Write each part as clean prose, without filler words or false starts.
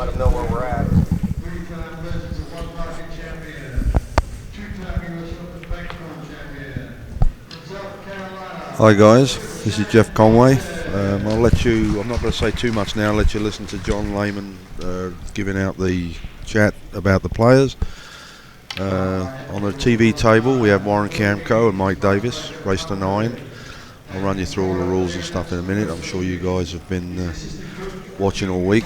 let them know where we're at. Three-time legends of one market champion, two-time U.S. Open bankroll champion from South Carolina. Hi guys, this is Jeff Conway. I'm not going to say too much now, I'll let you listen to John Lehman giving out the chat about the players. On the TV table we have Warren Kiamco and Mike Davis, race to 9. I'll run you through all the rules and stuff in a minute. I'm sure you guys have been watching all week.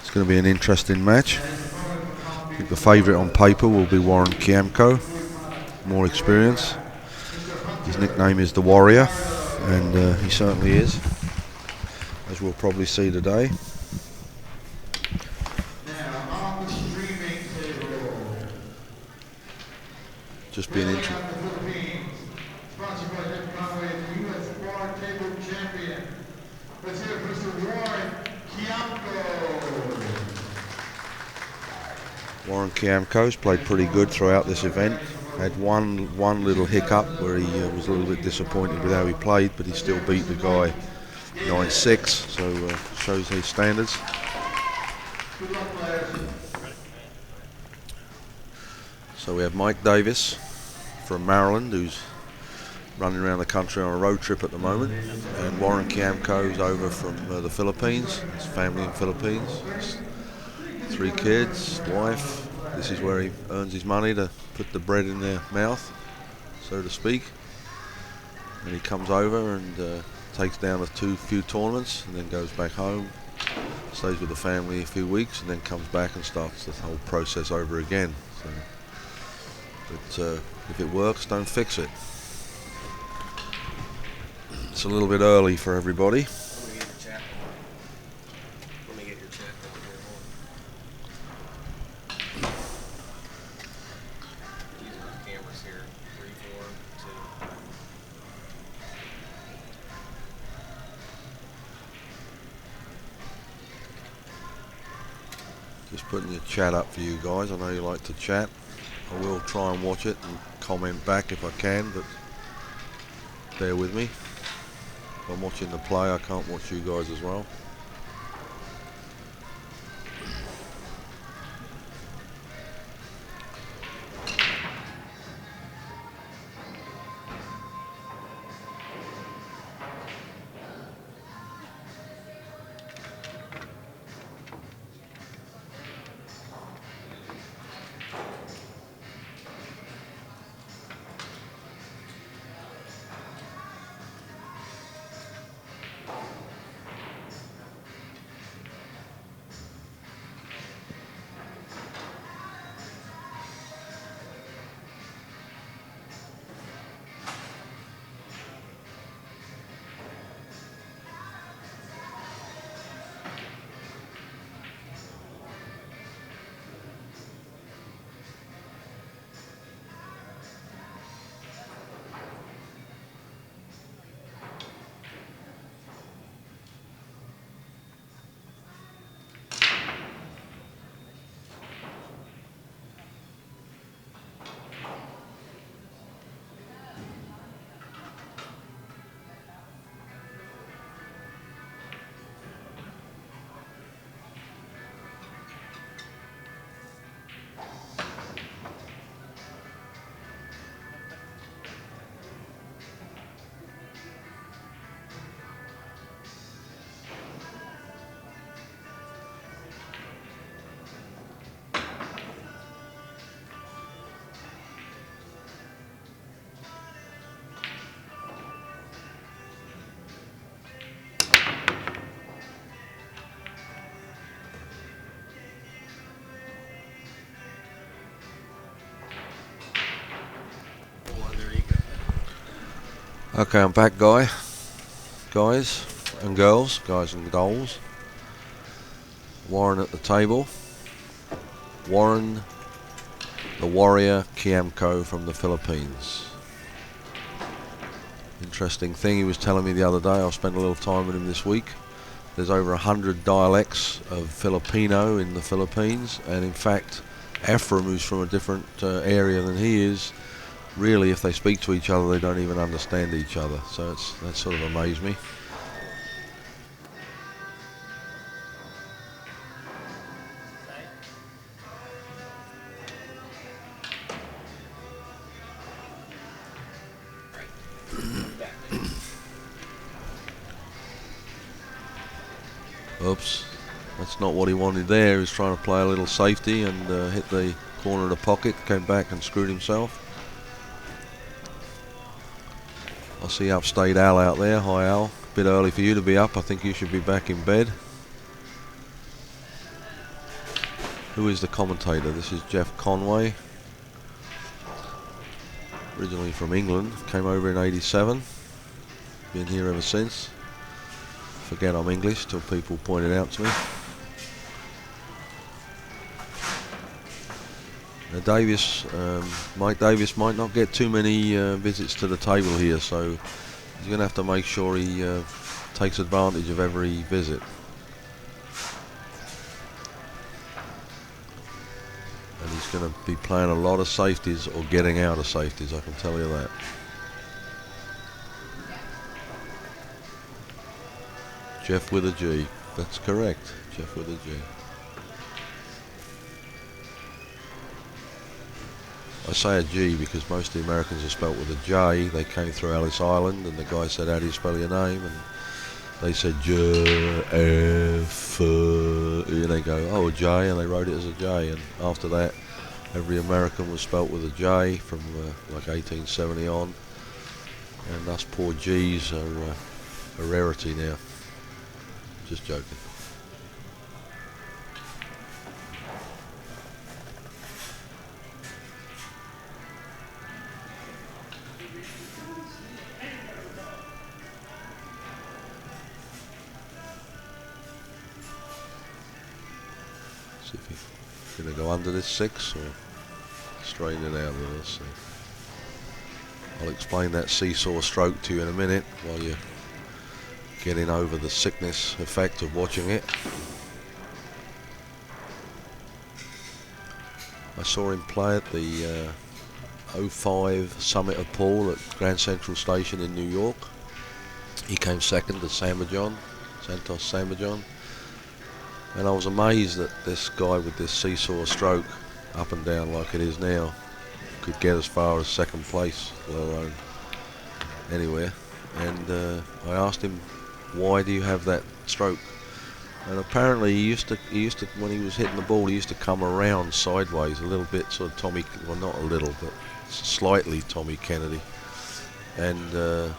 It's going to be an interesting match. I think the favourite on paper will be Warren Kiamco, more experience. His nickname is the Warrior, and he certainly is, as we'll probably see today. Just being interesting. Sponsored by Jeff Conway, the U.S. Bar Table Champion. Let's hear it for Mr. Warren Kiamco. Warren Kiamco's played pretty good throughout this event. Had one little hiccup where he was a little bit disappointed with how he played, but he still beat the guy 9-6, so shows his standards. Good luck, players. So we have Mike Davis from Maryland, who's running around the country on a road trip at the moment, and Warren Kiamco, who's over from the Philippines. His family in Philippines, 3 kids, wife. This is where he earns his money to put the bread in their mouth, so to speak. And he comes over and takes down a few tournaments, and then goes back home, stays with the family a few weeks, and then comes back and starts the whole process over again. So, but if it works, don't fix it. It's a little bit early for everybody. Let me get your chat over here. These are the cameras here. 3, 4, 2. Just putting your chat up for you guys. I know you like to chat. I will try and watch it and comment back if I can, but bear with me. If I'm watching the play, I can't watch you guys as well. Okay, I'm back, guys and girls, guys and dolls. Warren at the table. Warren, the Warrior Kiamco from the Philippines. Interesting thing he was telling me the other day. I'll spend a little time with him this week. There's over 100 dialects of Filipino in the Philippines, and in fact Ephraim, who's from a different area than he is, really, if they speak to each other, they don't even understand each other. So that sort of amazed me. Oops, that's not what he wanted there. He was trying to play a little safety and hit the corner of the pocket, came back and screwed himself. I see Upstate Al out there. Hi Al, bit early for you to be up. I think you should be back in bed. Who is the commentator? This is Jeff Conway, originally from England, came over in '87, been here ever since. Forget I'm English till people point it out to me. Now Mike Davis might not get too many visits to the table here, so he's going to have to make sure he takes advantage of every visit. And he's going to be playing a lot of safeties or getting out of safeties, I can tell you that. Jeff with a G. That's correct. Jeff with a G. I say a G because most of the Americans are spelt with a J. They came through Ellis Island and the guy said, how do you spell your name? And they said J, F, and they go, oh, a J, and they wrote it as a J. And after that, every American was spelt with a J from like 1870 on. And us poor G's are a rarity now. Just joking. See if he's going to go under this 6 or straighten it out with us. I'll explain that seesaw stroke to you in a minute while you're getting over the sickness effect of watching it. I saw him play at the 05 Summit of Paul at Grand Central Station in New York. He came second to Santos Sambajon, and I was amazed that this guy with this seesaw stroke up and down like it is now could get as far as second place, let alone anywhere. And I asked him, why do you have that stroke? And apparently he used to when he was hitting the ball, he used to come around sideways a little bit, sort of Tommy, well not a little, but slightly Tommy Kennedy. And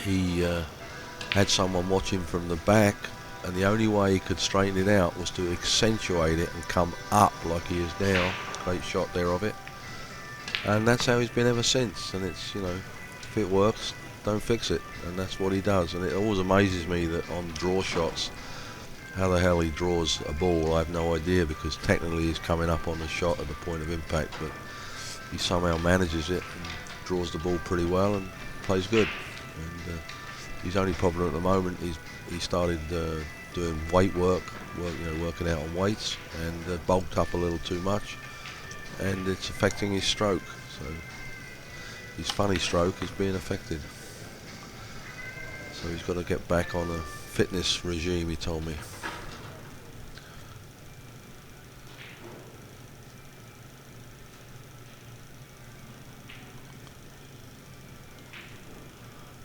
he had someone watch him from the back, and the only way he could straighten it out was to accentuate it and come up like he is now. Great shot there of it. And that's how he's been ever since. And it's, you know, if it works, don't fix it, and that's what he does. And it always amazes me that on draw shots, how the hell he draws a ball, I have no idea, because technically he's coming up on the shot at the point of impact, but he somehow manages it and draws the ball pretty well and plays good. And his only problem at the moment is he started doing weight work, working out on weights, and bulked up a little too much, and it's affecting his stroke. So his funny stroke is being affected. So he's got to get back on a fitness regime, he told me.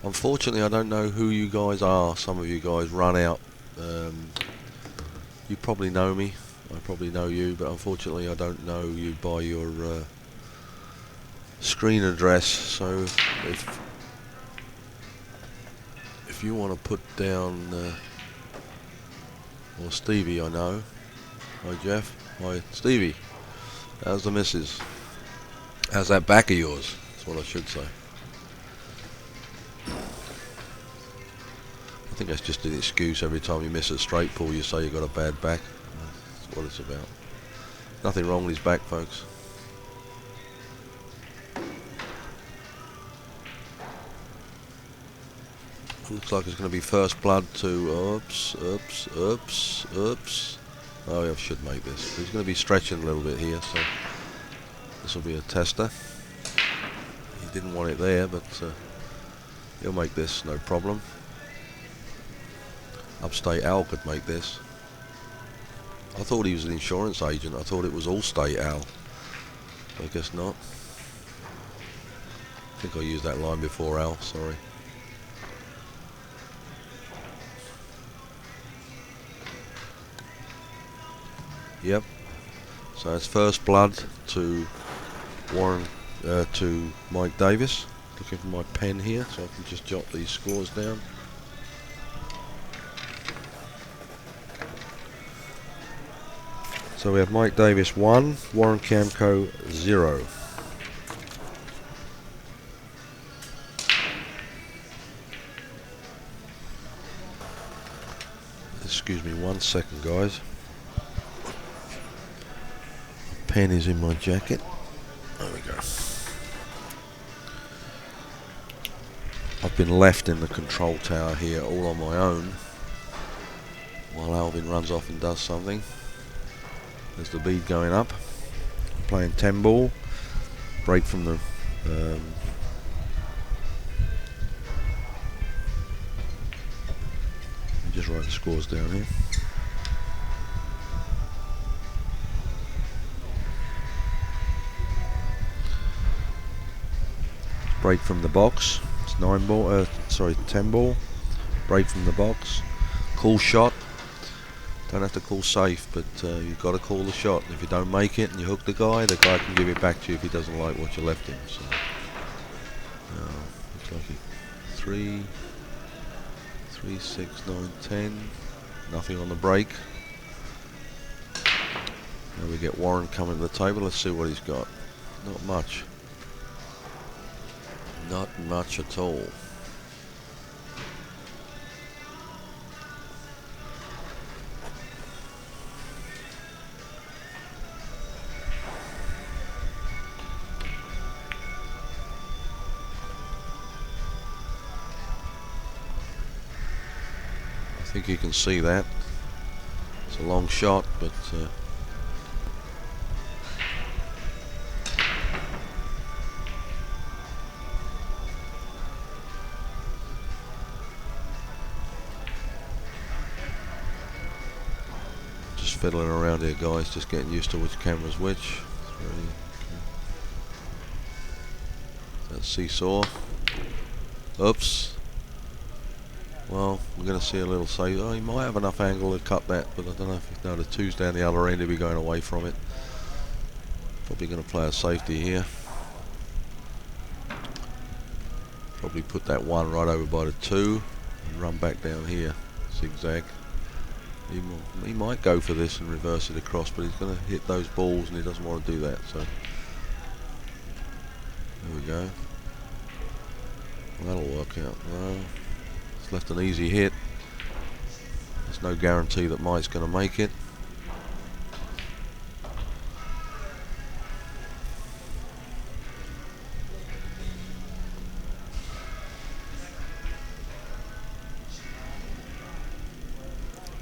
Unfortunately, I don't know who you guys are. Some of you guys run out. You probably know me. I probably know you, but unfortunately I don't know you by your screen address. So if you want to put down, well, Stevie, I know. Hi Jeff. Hi Stevie. How's the missus? How's that back of yours? That's what I should say. I think that's just an excuse. Every time you miss a straight pull, you say you got a bad back. That's what it's about. Nothing wrong with his back, folks. Looks like it's going to be first blood to oops. Oh, I should make this. He's going to be stretching a little bit here, so this will be a tester. didn't want it there, but he'll make this no problem. Upstate Al could make this. I thought he was an insurance agent. I thought it was Allstate Al. I guess not. I think I used that line before, Al, sorry. Yep. So it's first blood to Warren, to Mike Davis. Looking for my pen here so I can just jot these scores down. So we have Mike Davis 1, Warren Kiamco 0. Excuse me 1 second, guys. Pen is in my jacket. There we go. I've been left in the control tower here all on my own while Alvin runs off and does something. There's the bead going up. Playing 10 ball. Break from the just write the scores down here. Break from the box. It's 9 ball. Sorry, 10 ball. Break from the box. Call shot. Don't have to call safe, but you've got to call the shot. If you don't make it and you hook the guy can give it back to you if he doesn't like what you left him. So, looks like 3, 6, 9, 10. Nothing on the break. Now we get Warren coming to the table. Let's see what he's got. Not much. Not much at all. I think you can see that. It's a long shot, but just fiddling around here, guys, just getting used to which camera's which. That seesaw. Oops. Well, we're going to see a little save. Oh, he might have enough angle to cut that, but I don't know if the two's down the other end, he'll be going away from it. Probably going to play a safety here. Probably put that 1 right over by the 2 and run back down here, zigzag. He might go for this and reverse it across, but he's going to hit those balls and he doesn't want to do that. So there we go. Well, that'll work out. No. Left an easy hit. There's no guarantee that Mike's going to make it.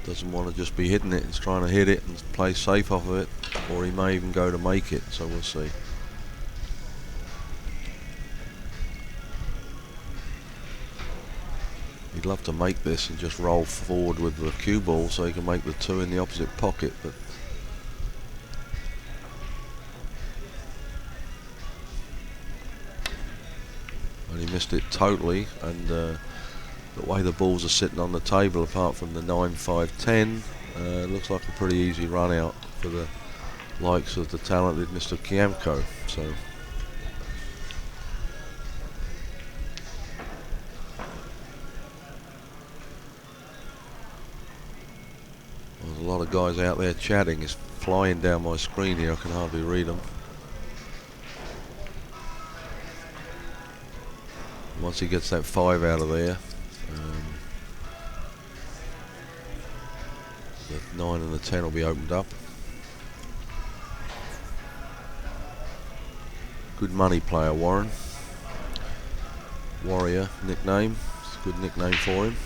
Doesn't want to just be hitting it. He's trying to hit it and play safe off of it, or he may even go to make it. So we'll see. He'd love to make this and just roll forward with the cue ball so he can make the 2 in the opposite pocket, but he missed it totally. And the way the balls are sitting on the table, apart from the 9, 5, 10, looks like a pretty easy run out for the likes of the talented Mr. Kiamco. So there's a lot of guys out there chatting. It's flying down my screen here. I can hardly read them. Once he gets that 5 out of there, the 9 and the 10 will be opened up. Good money player, Warren. Warrior nickname. It's a good nickname for him.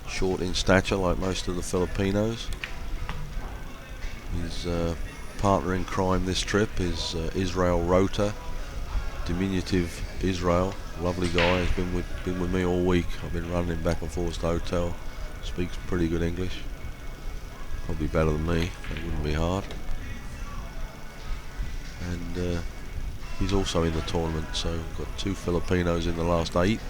Short in stature like most of the Filipinos. His partner in crime this trip is Israel Rota, diminutive Israel, lovely guy. He's been with me all week. I've been running him back and forth to the hotel. Speaks pretty good English. Probably better than me. That wouldn't be hard. And he's also in the tournament, so we've got 2 Filipinos in the last 8.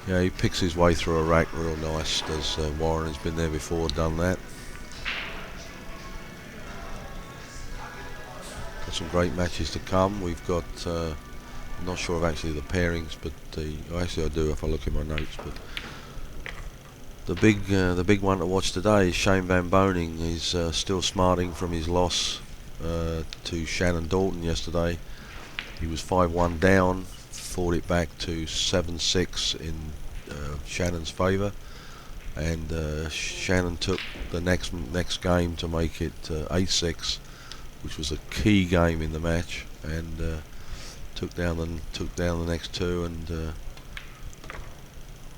Yeah, he picks his way through a rack real nice. Does Warren has been there before, done that. Got some great matches to come. We've got, I'm not sure of actually the pairings, but actually I do if I look in my notes. But the big one to watch today is Shane Van Boning. He's still smarting from his loss to Shannon Dalton yesterday. He was 5-1 down. Fought it back to 7-6 in Shannon's favour, and Shannon took the next game to make it 8-6, which was a key game in the match, and took down the next 2, and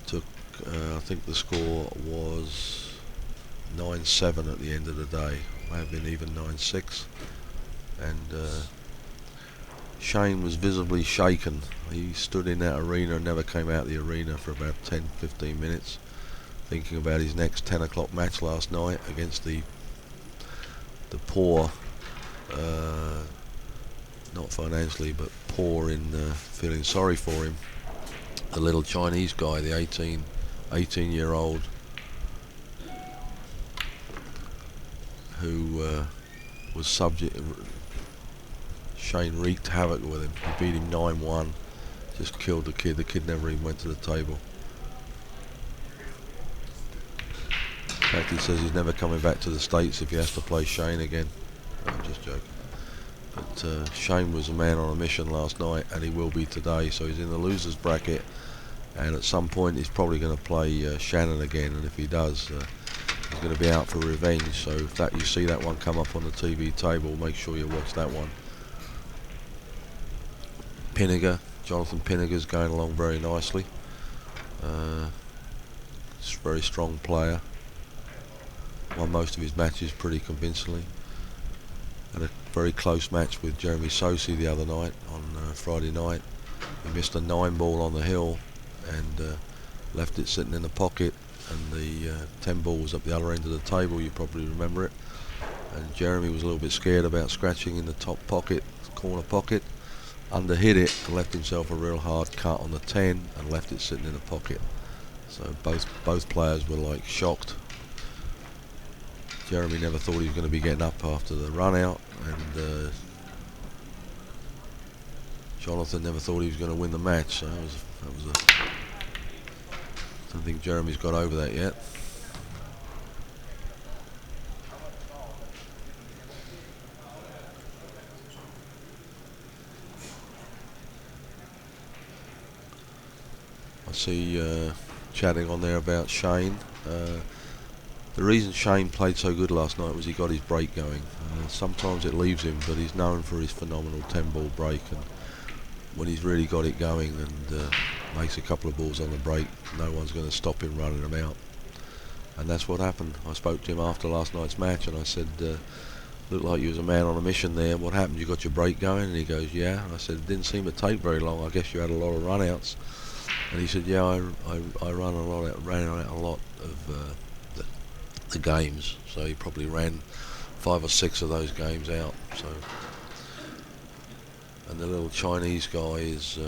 took I think the score was 9-7 at the end of the day. May have been even 9-6, and Shane was visibly shaken. He stood in that arena and never came out of the arena for about 10-15 minutes, thinking about his next 10 o'clock match last night against the poor, not financially but poor in feeling sorry for him, the little Chinese guy, the 18-year-old who was subject. Shane wreaked havoc with him. He beat him 9-1, just killed the kid. The kid never even went to the table. In fact, he says he's never coming back to the States if he has to play Shane again. I'm just joking. But Shane was a man on a mission last night, and he will be today. So he's in the losers bracket, and at some point he's probably going to play Shannon again. And if he does, he's going to be out for revenge. So if you see that one come up on the TV table, make sure you watch that one. Jonathan Pinniger's going along very nicely. He's a very strong player. Won most of his matches pretty convincingly. Had a very close match with Jeremy Sosi the other night on Friday night. He missed a 9-ball on the hill and left it sitting in the pocket, and the 10 ball was up the other end of the table. You probably remember it. And Jeremy was a little bit scared about scratching in the top pocket, corner pocket. Underhit it and left himself a real hard cut on the 10 and left it sitting in the pocket. So both players were like shocked. Jeremy never thought he was going to be getting up after the run out, and Jonathan never thought he was going to win the match. So that was I don't think Jeremy's got over that yet. I see chatting on there about Shane. The reason Shane played so good last night was he got his break going. Sometimes it leaves him, but he's known for his phenomenal 10-ball break, and when he's really got it going and makes a couple of balls on the break, no one's going to stop him running them out. And that's what happened. I spoke to him after last night's match, and I said, looked like you was a man on a mission there. What happened? You got your break going? And he goes, yeah. And I said, it didn't seem to take very long. I guess you had a lot of run-outs. And he said, yeah, I ran out a lot of the games. So he probably ran 5 or 6 of those games out. So, and the little Chinese guy is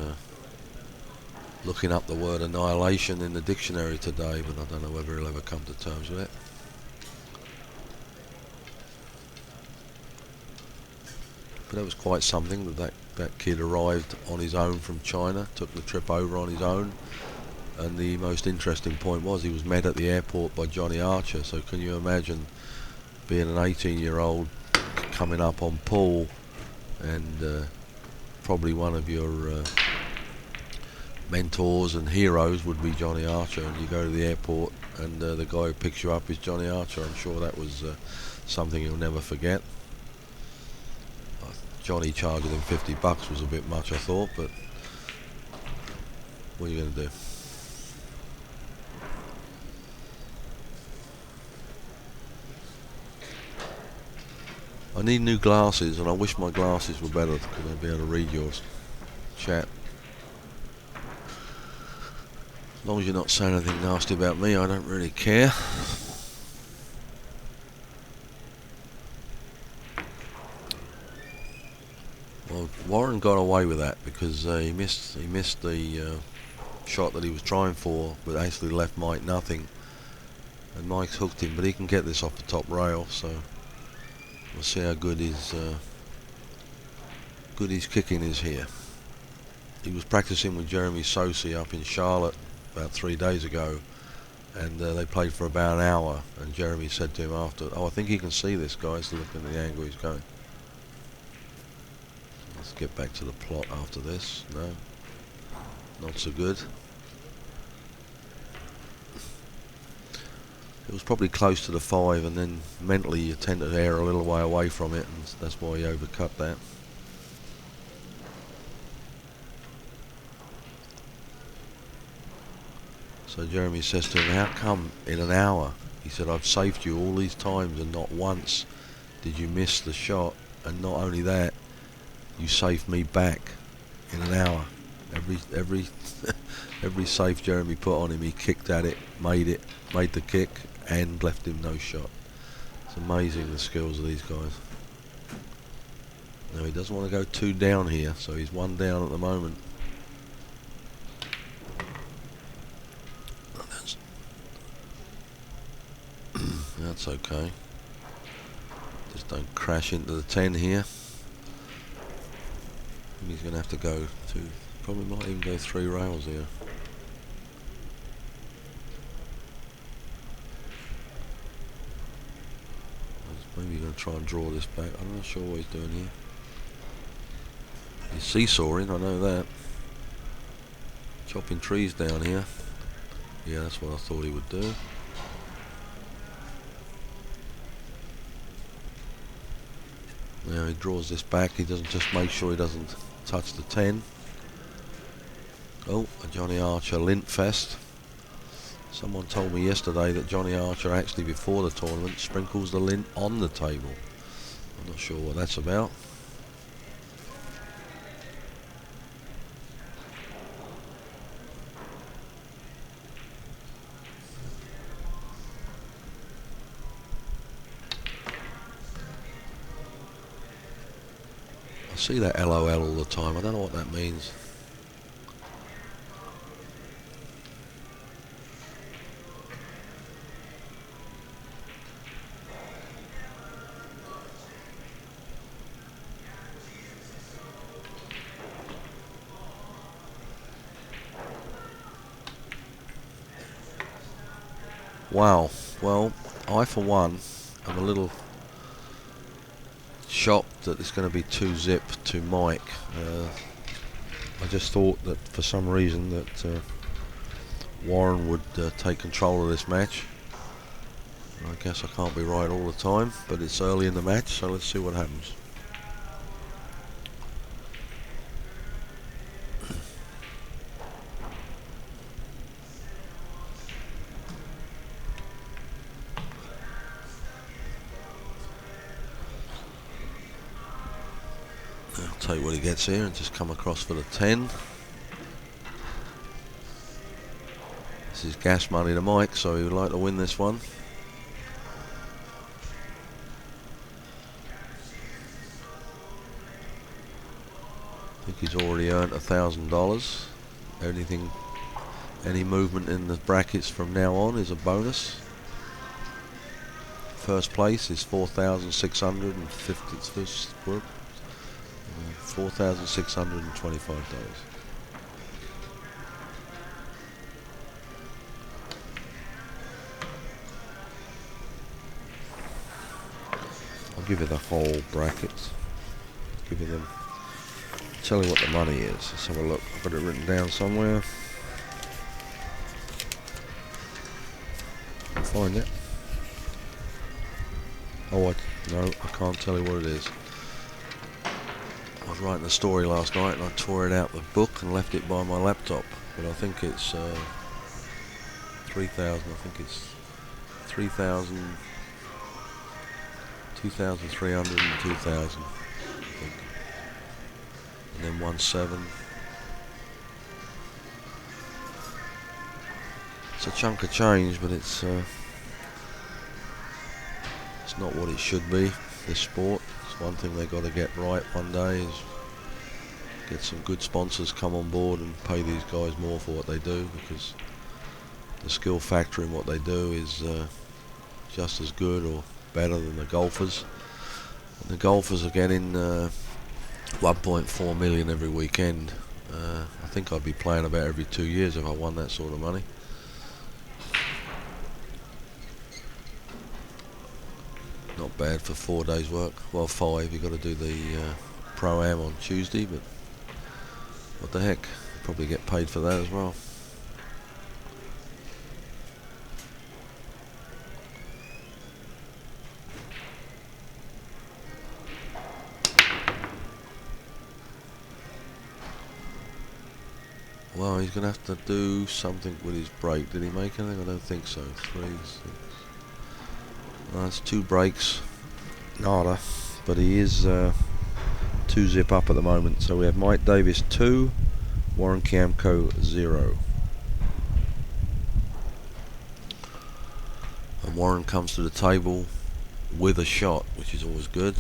looking up the word annihilation in the dictionary today, but I don't know whether he'll ever come to terms with it. But that was quite something that kid arrived on his own from China, took the trip over on his own, and the most interesting point was he was met at the airport by Johnny Archer. So can you imagine being an 18-year-old coming up on pool, and probably one of your mentors and heroes would be Johnny Archer, and you go to the airport and the guy who picks you up is Johnny Archer. I'm sure that was something he'll never forget. Johnny charging him $50 was a bit much, I thought, but what are you going to do? I need new glasses, and I wish my glasses were better because I'd be able to read your chat. As long as you're not saying anything nasty about me, I don't really care. Well, Warren got away with that because he missed the shot that he was trying for, but actually left Mike nothing. And Mike's hooked him, but he can get this off the top rail, so we'll see how good his kicking is here. He was practicing with Jeremy Sosi up in Charlotte about 3 days ago, and they played for about an hour, and Jeremy said to him after, "Oh, I think he can see this guy's looking at the angle he's going." Let's get back to the plot after this. No, not so good. It was probably close to the 5, and then mentally you tend to err a little way away from it, and that's why he overcut that. So Jeremy says to him, "How come in an hour?" He said, "I've saved you all these times and not once did you miss the shot, and not only that, you saved me back in an hour. Every every save Jeremy put on him, he kicked at it, made the kick, and left him no shot." It's amazing the skills of these guys. Now he doesn't want to go too down here, so he's 1 down at the moment. That's okay. Just don't crash into the 10 here. He's going to have to go to, probably might even go 3 rails here. Maybe he's going to try and draw this back. I'm not sure what he's doing here. He's seesawing, I know that. Chopping trees down here. Yeah, that's what I thought he would do. Now he draws this back. He doesn't just make sure he doesn't touch the 10. Oh, a Johnny Archer lint fest. Someone told me yesterday that Johnny Archer actually before the tournament sprinkles the lint on the table. I'm not sure what that's about. I see that LOL all the time. I don't know what that means. Wow. Well, I for one am a little shocked that it's going to be 2-zip to Mike. I just thought that for some reason that Warren would take control of this match. I guess I can't be right all the time, but it's early in the match, so let's see what happens. Take what he gets here and just come across for the 10. This is gas money to Mike, so he would like to win this one. I think he's already earned $1,000. Any movement in the brackets from now on is a bonus. First place is $4,650. $4,625. I'll give you the whole bracket. Give you them tell you what the money is. Let's have a look. I've got it written down somewhere. I'll find it. Oh, no, I can't tell you what it is. I was writing a story last night and I tore it out the book and left it by my laptop. But I think it's 3,000. I think it's 3,000, 2,300 and 2,000. I think. And then 1,700. It's a chunk of change, but it's not what it should be. This sport. It's one thing they got to get right one day is get some good sponsors come on board and pay these guys more for what they do, because the skill factor in what they do is just as good or better than the golfers. And the golfers are getting 1.4 million every weekend. I think I'd be playing about every 2 years if I won that sort of money. Not bad for 4 days work. Well, 5. You've got to do the Pro-Am on Tuesday, but what the heck, probably get paid for that as well. Well, he's going to have to do something with his break. Did he make anything? I don't think so. 3, 6. That's 2 breaks. Nada. But he is 2 zip up at the moment. So we have Mike Davis 2, Warren Kiamco 0. And Warren comes to the table with a shot, which is always good.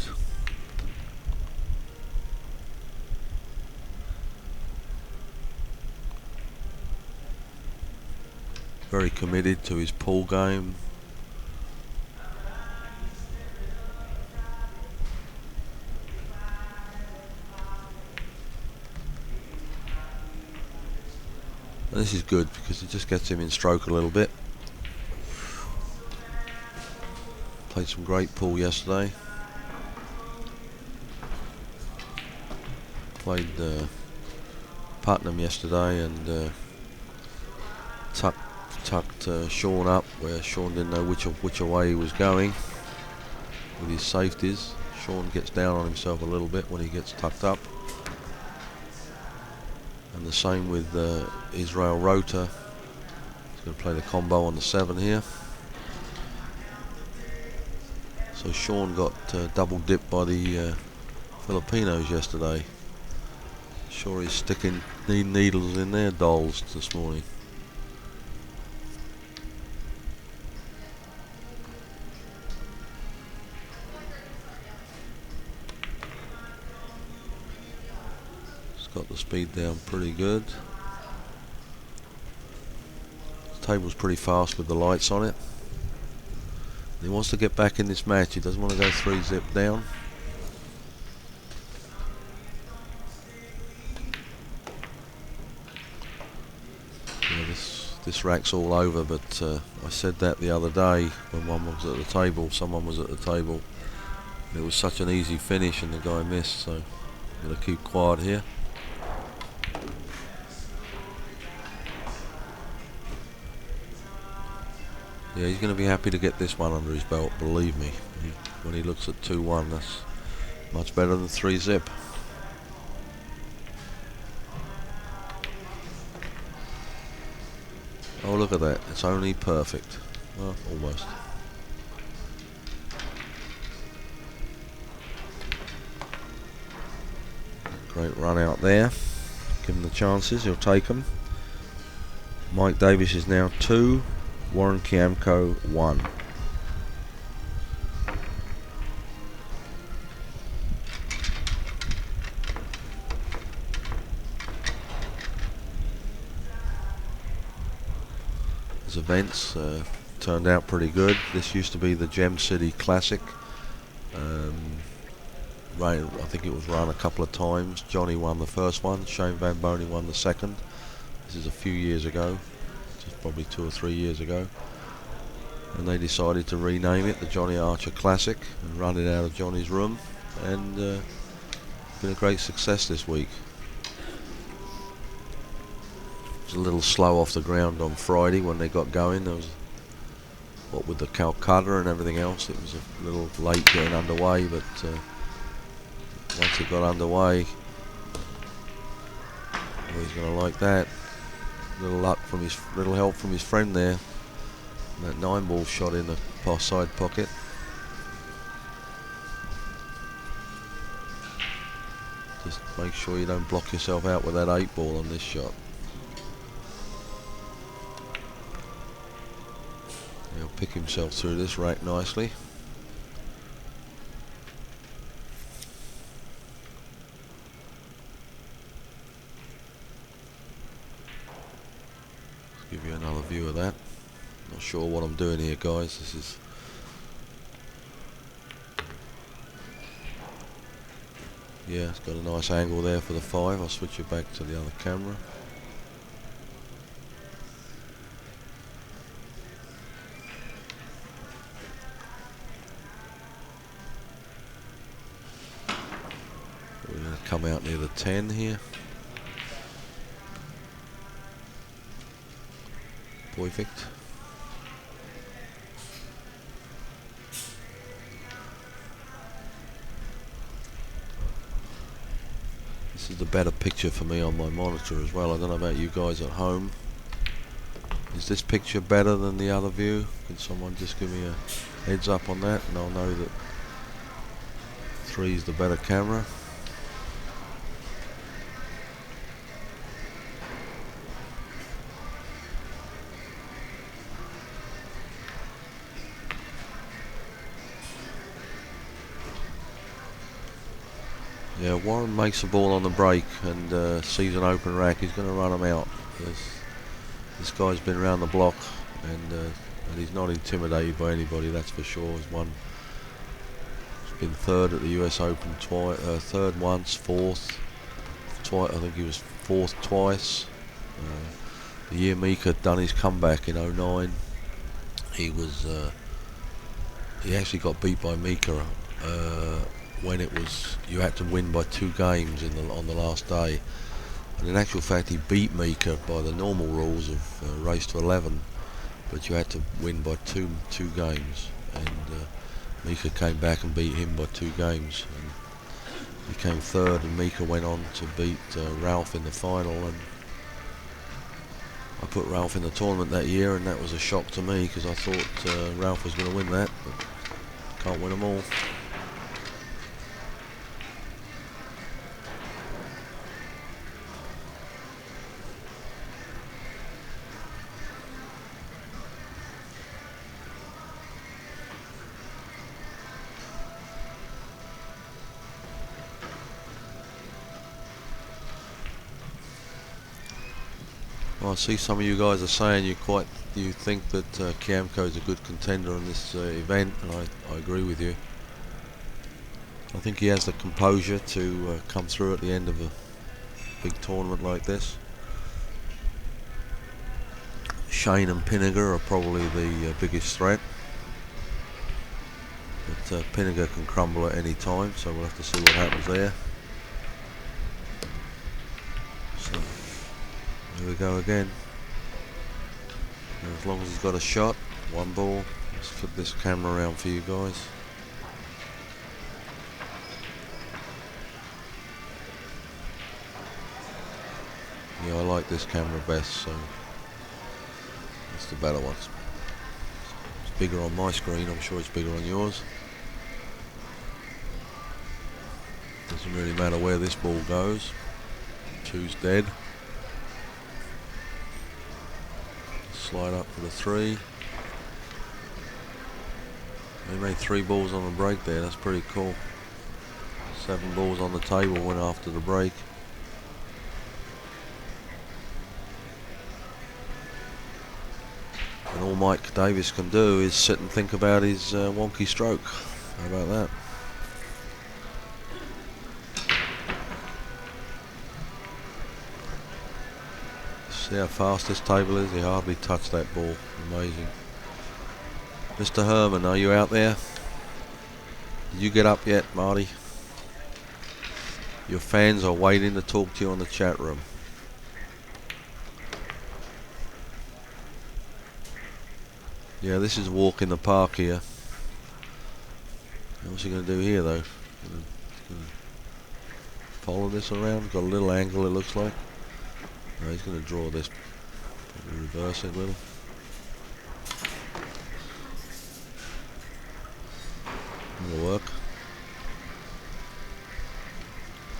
Very committed to his pool game. And this is good because it just gets him in stroke a little bit. Played some great pool yesterday. Played Putnam yesterday and tucked Sean up where Sean didn't know which way he was going with his safeties. Sean gets down on himself a little bit when he gets tucked up. And the same with Israel Rota. He's going to play the combo on the 7 here. So Sean got double dipped by the Filipinos yesterday. Sure he's sticking needles in their dolls this morning. Got the speed down pretty good. The table's pretty fast with the lights on it. He wants to get back in this match. He doesn't want to go 3 zip down. Yeah, this rack's all over, but I said that the other day when someone was at the table. It was such an easy finish and the guy missed, so I'm going to keep quiet here. Yeah, he's going to be happy to get this one under his belt, believe me. When he looks at 2-1, that's much better than 3 zip. Oh, look at that. It's only perfect. Well, almost. Great run out there. Give him the chances, he'll take them. Mike Davis is now 2. Warren Kiamco 1. His events turned out pretty good. This used to be the Gem City Classic. I think it was run a couple of times. Johnny won the first one. Shane Van Boney won the second. This is a few years ago. Probably 2 or 3 years ago, and they decided to rename it the Johnny Archer Classic and run it out of Johnny's room, and been a great success this week. was a little slow off the ground on Friday when they got going. There was, what with the Calcutta and everything else, it was a little late getting underway, but once it got underway, well, he's going to like that. Little luck from his, little help from his friend there. That 9-ball shot in the side pocket. Just make sure you don't block yourself out with that 8-ball on this shot. He'll pick himself through this rack nicely. Let's give you another view of that. Not sure what I'm doing here, guys. This is yeah, it's got a nice angle there for the 5. I'll switch it back to the other camera. We're going to come out near the 10 here. Perfect. This is the better picture for me on my monitor as well. I don't know about you guys at home. Is this picture better than the other view? Can someone just give me a heads up on that, and I'll know that 3 is the better camera. Yeah, Warren makes a ball on the break and sees an open rack. He's going to run him out. This guy's been around the block, and he's not intimidated by anybody, that's for sure. He's been 3rd at the US Open twice, 3rd once, 4th twice. I think he was 4th twice. The year Mika done his comeback in 09, he actually got beat by Mika when it was, you had to win by 2 games on the last day, and in actual fact he beat Mika by the normal rules of race to 11, but you had to win by two games, and Mika came back and beat him by 2 games and became 3rd, and Mika went on to beat Ralph in the final, and I put Ralph in the tournament that year, and that was a shock to me because I thought Ralph was going to win that, but can't win them all. Well, I see some of you guys are saying you think that Kiamco is a good contender in this event, and I agree with you. I think he has the composure to come through at the end of a big tournament like this. Shane and Pinniger are probably the biggest threat, but Pinniger can crumble at any time, so we'll have to see what happens there. So, here we go again. And as long as he's got a shot, 1 ball. Let's flip this camera around for you guys. Yeah, I like this camera best, so it's the better one. It's bigger on my screen, I'm sure it's bigger on yours. Doesn't really matter where this ball goes. 2's dead. Slide up for the 3. They made 3 balls on the break there, that's pretty cool. 7 balls on the table went after the break. And all Mike Davis can do is sit and think about his wonky stroke. How about that? See how fast this table is? He hardly touched that ball. Amazing. Mr. Herman, are you out there? Did you get up yet, Marty? Your fans are waiting to talk to you on the chat room. Yeah, this is a walk in the park here. What's he going to do here though? Gonna follow this around. Got a little angle it looks like. No, he's going to draw this. Probably reverse it a little. That'll work.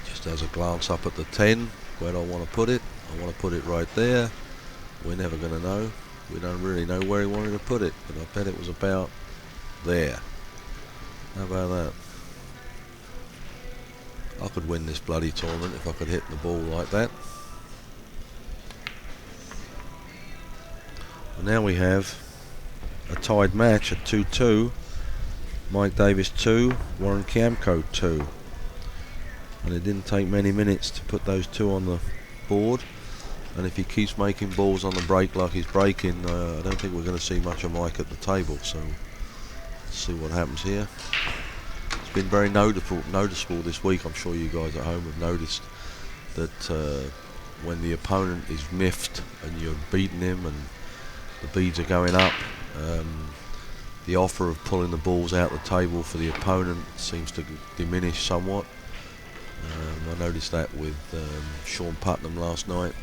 Just has a glance up at the 10. Where do I want to put it? I want to put it right there. We're never going to know. We don't really know where he wanted to put it, but I bet it was about there. How about that? I could win this bloody tournament if I could hit the ball like that. And now we have a tied match at 2-2. Mike Davis 2, Warren Kiamco 2. And it didn't take many minutes to put those two on the board. And if he keeps making balls on the break like he's breaking, I don't think we're going to see much of Mike at the table. So let's see what happens here. It's been very noticeable this week. I'm sure you guys at home have noticed that when the opponent is miffed and you're beating him and the beads are going up, the offer of pulling the balls out the table for the opponent seems to diminish somewhat. I noticed that with Sean Putnam last night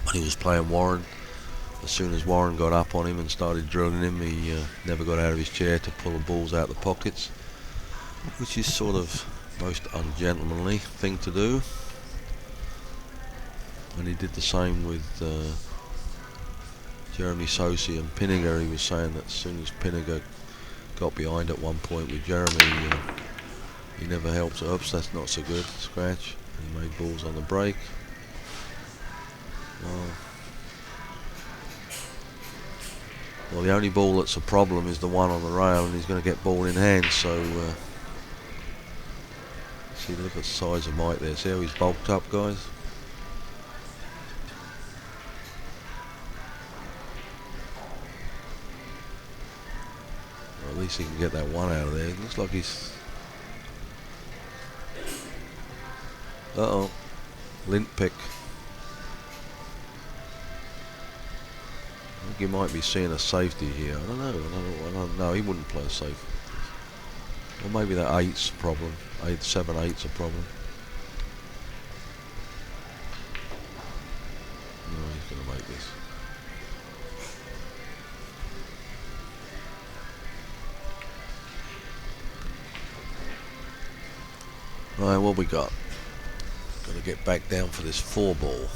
when he was playing Warren. As soon as Warren got up on him and started drilling him, he never got out of his chair to pull the balls out the pockets, which is sort of most ungentlemanly thing to do. And he did the same with Jeremy Sosi and Pinniger. He was saying that as soon as Pinniger got behind at one point with Jeremy, he never helps. Oops, that's not so good. Scratch. He made balls on the break. Well, the only ball that's a problem is the one on the rail, and he's going to get ball in hand. So, see, look at the size of Mike there. See how he's bulked up, guys? Well, at least he can get that one out of there. It looks like he's... Uh-oh. Lint pick. I think he might be seeing a safety here. I don't know. I don't know. He wouldn't play a safe. Or maybe that 8's a problem. 7-8's a problem. No, he's going to make this. Right, what we got? Got to get back down for this 4 ball.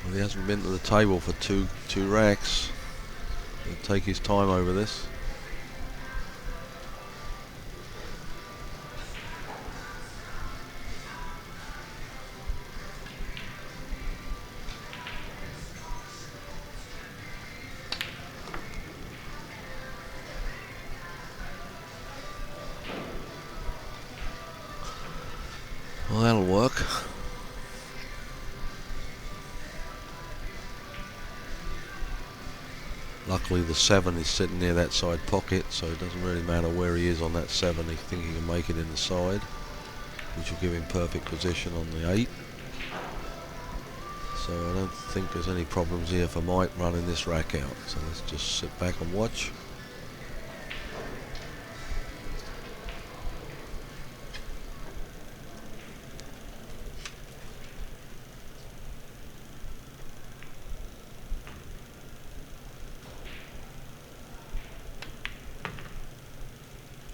Well, he hasn't been to the table for two racks. He'll take his time over this. Well, that'll work. Luckily the 7 is sitting near that side pocket, so it doesn't really matter where he is on that 7. He thinks he can make it in the side, which will give him perfect position on the 8. So I don't think there's any problems here for Mike running this rack out. So let's just sit back and watch.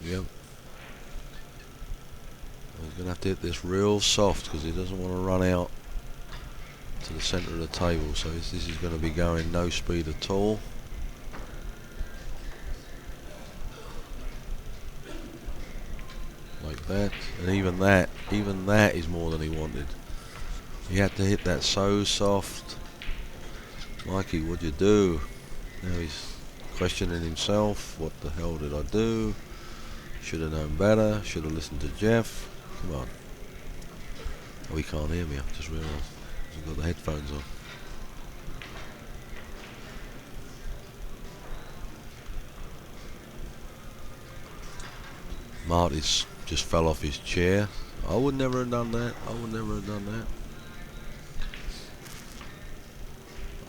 Yep. He's going to have to hit this real soft because he doesn't want to run out to the centre of the table. So this is going to be going no speed at all. Like that. And even that is more than he wanted. He had to hit that so soft. Mikey, what'd you do? Now he's questioning himself. What the hell did I do? Should have known better. Should have listened to Jeff. Come on. Oh, he can't hear me. I've just realised. He's got the headphones on. Marty's just fell off his chair. I would never have done that. I would never have done that.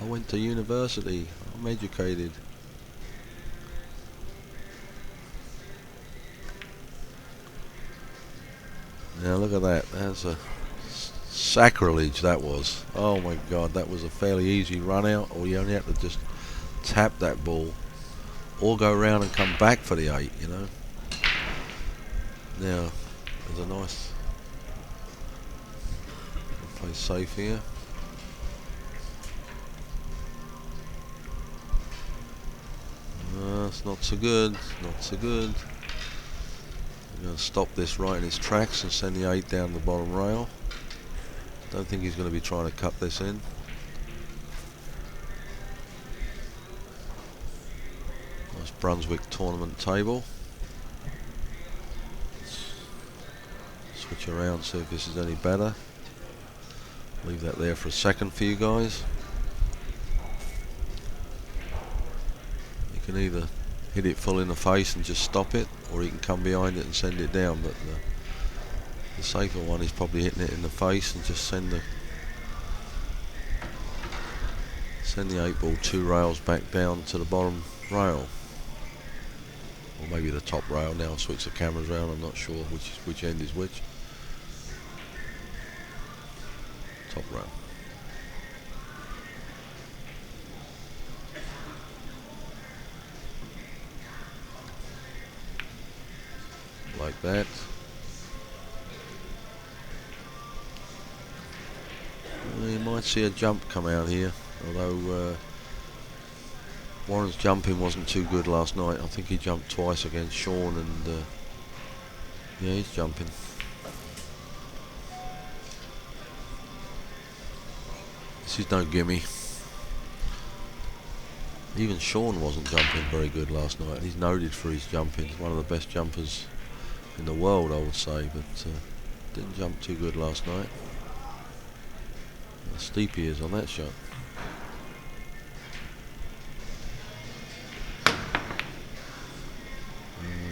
I went to university. I'm educated. Now look at that. That's a sacrilege, that was. Oh my God, that was a fairly easy run out. Or you only had to just tap that ball or go around and come back for the 8, you know. Now, there's a nice play safe here. It's not so good, not so good. I'm going to stop this right in its tracks and send the 8 down the bottom rail. Don't think he's going to be trying to cut this in. Nice Brunswick tournament table. Switch around, see if this is any better. Leave that there for a second for you guys. You can either hit it full in the face and just stop it, or you can come behind it and send it down, but the safer one is probably hitting it in the face and just send the 8 ball 2 rails back down to the bottom rail, or maybe the top rail. Now I'll switch the cameras around, I'm not sure which end is which. Top rail. Like that. You might see a jump come out here, although Warren's jumping wasn't too good last night. I think he jumped twice against Sean, and yeah, he's jumping. This is no gimme. Even Sean wasn't jumping very good last night. He's noted for his jumping. He's one of the best jumpers in the world, I would say, but didn't jump too good last night. How steep he is on that shot.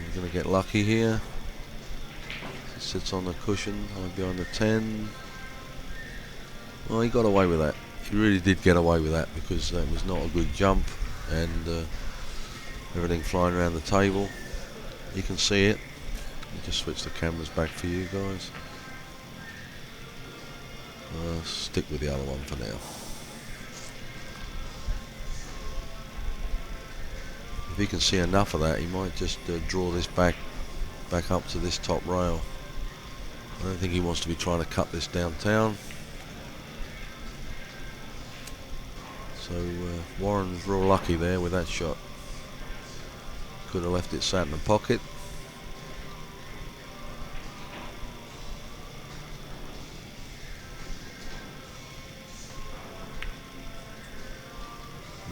He's going to get lucky here. He sits on the cushion, behind the 10. Well, he got away with that. He really did get away with that, because that was not a good jump, and everything flying around the table. You can see it. Let me just switch the cameras back for you guys. Stick with the other one for now. If he can see enough of that, he might just draw this back up to this top rail. I don't think he wants to be trying to cut this downtown. So Warren's real lucky there with that shot. Could have left it sat in the pocket.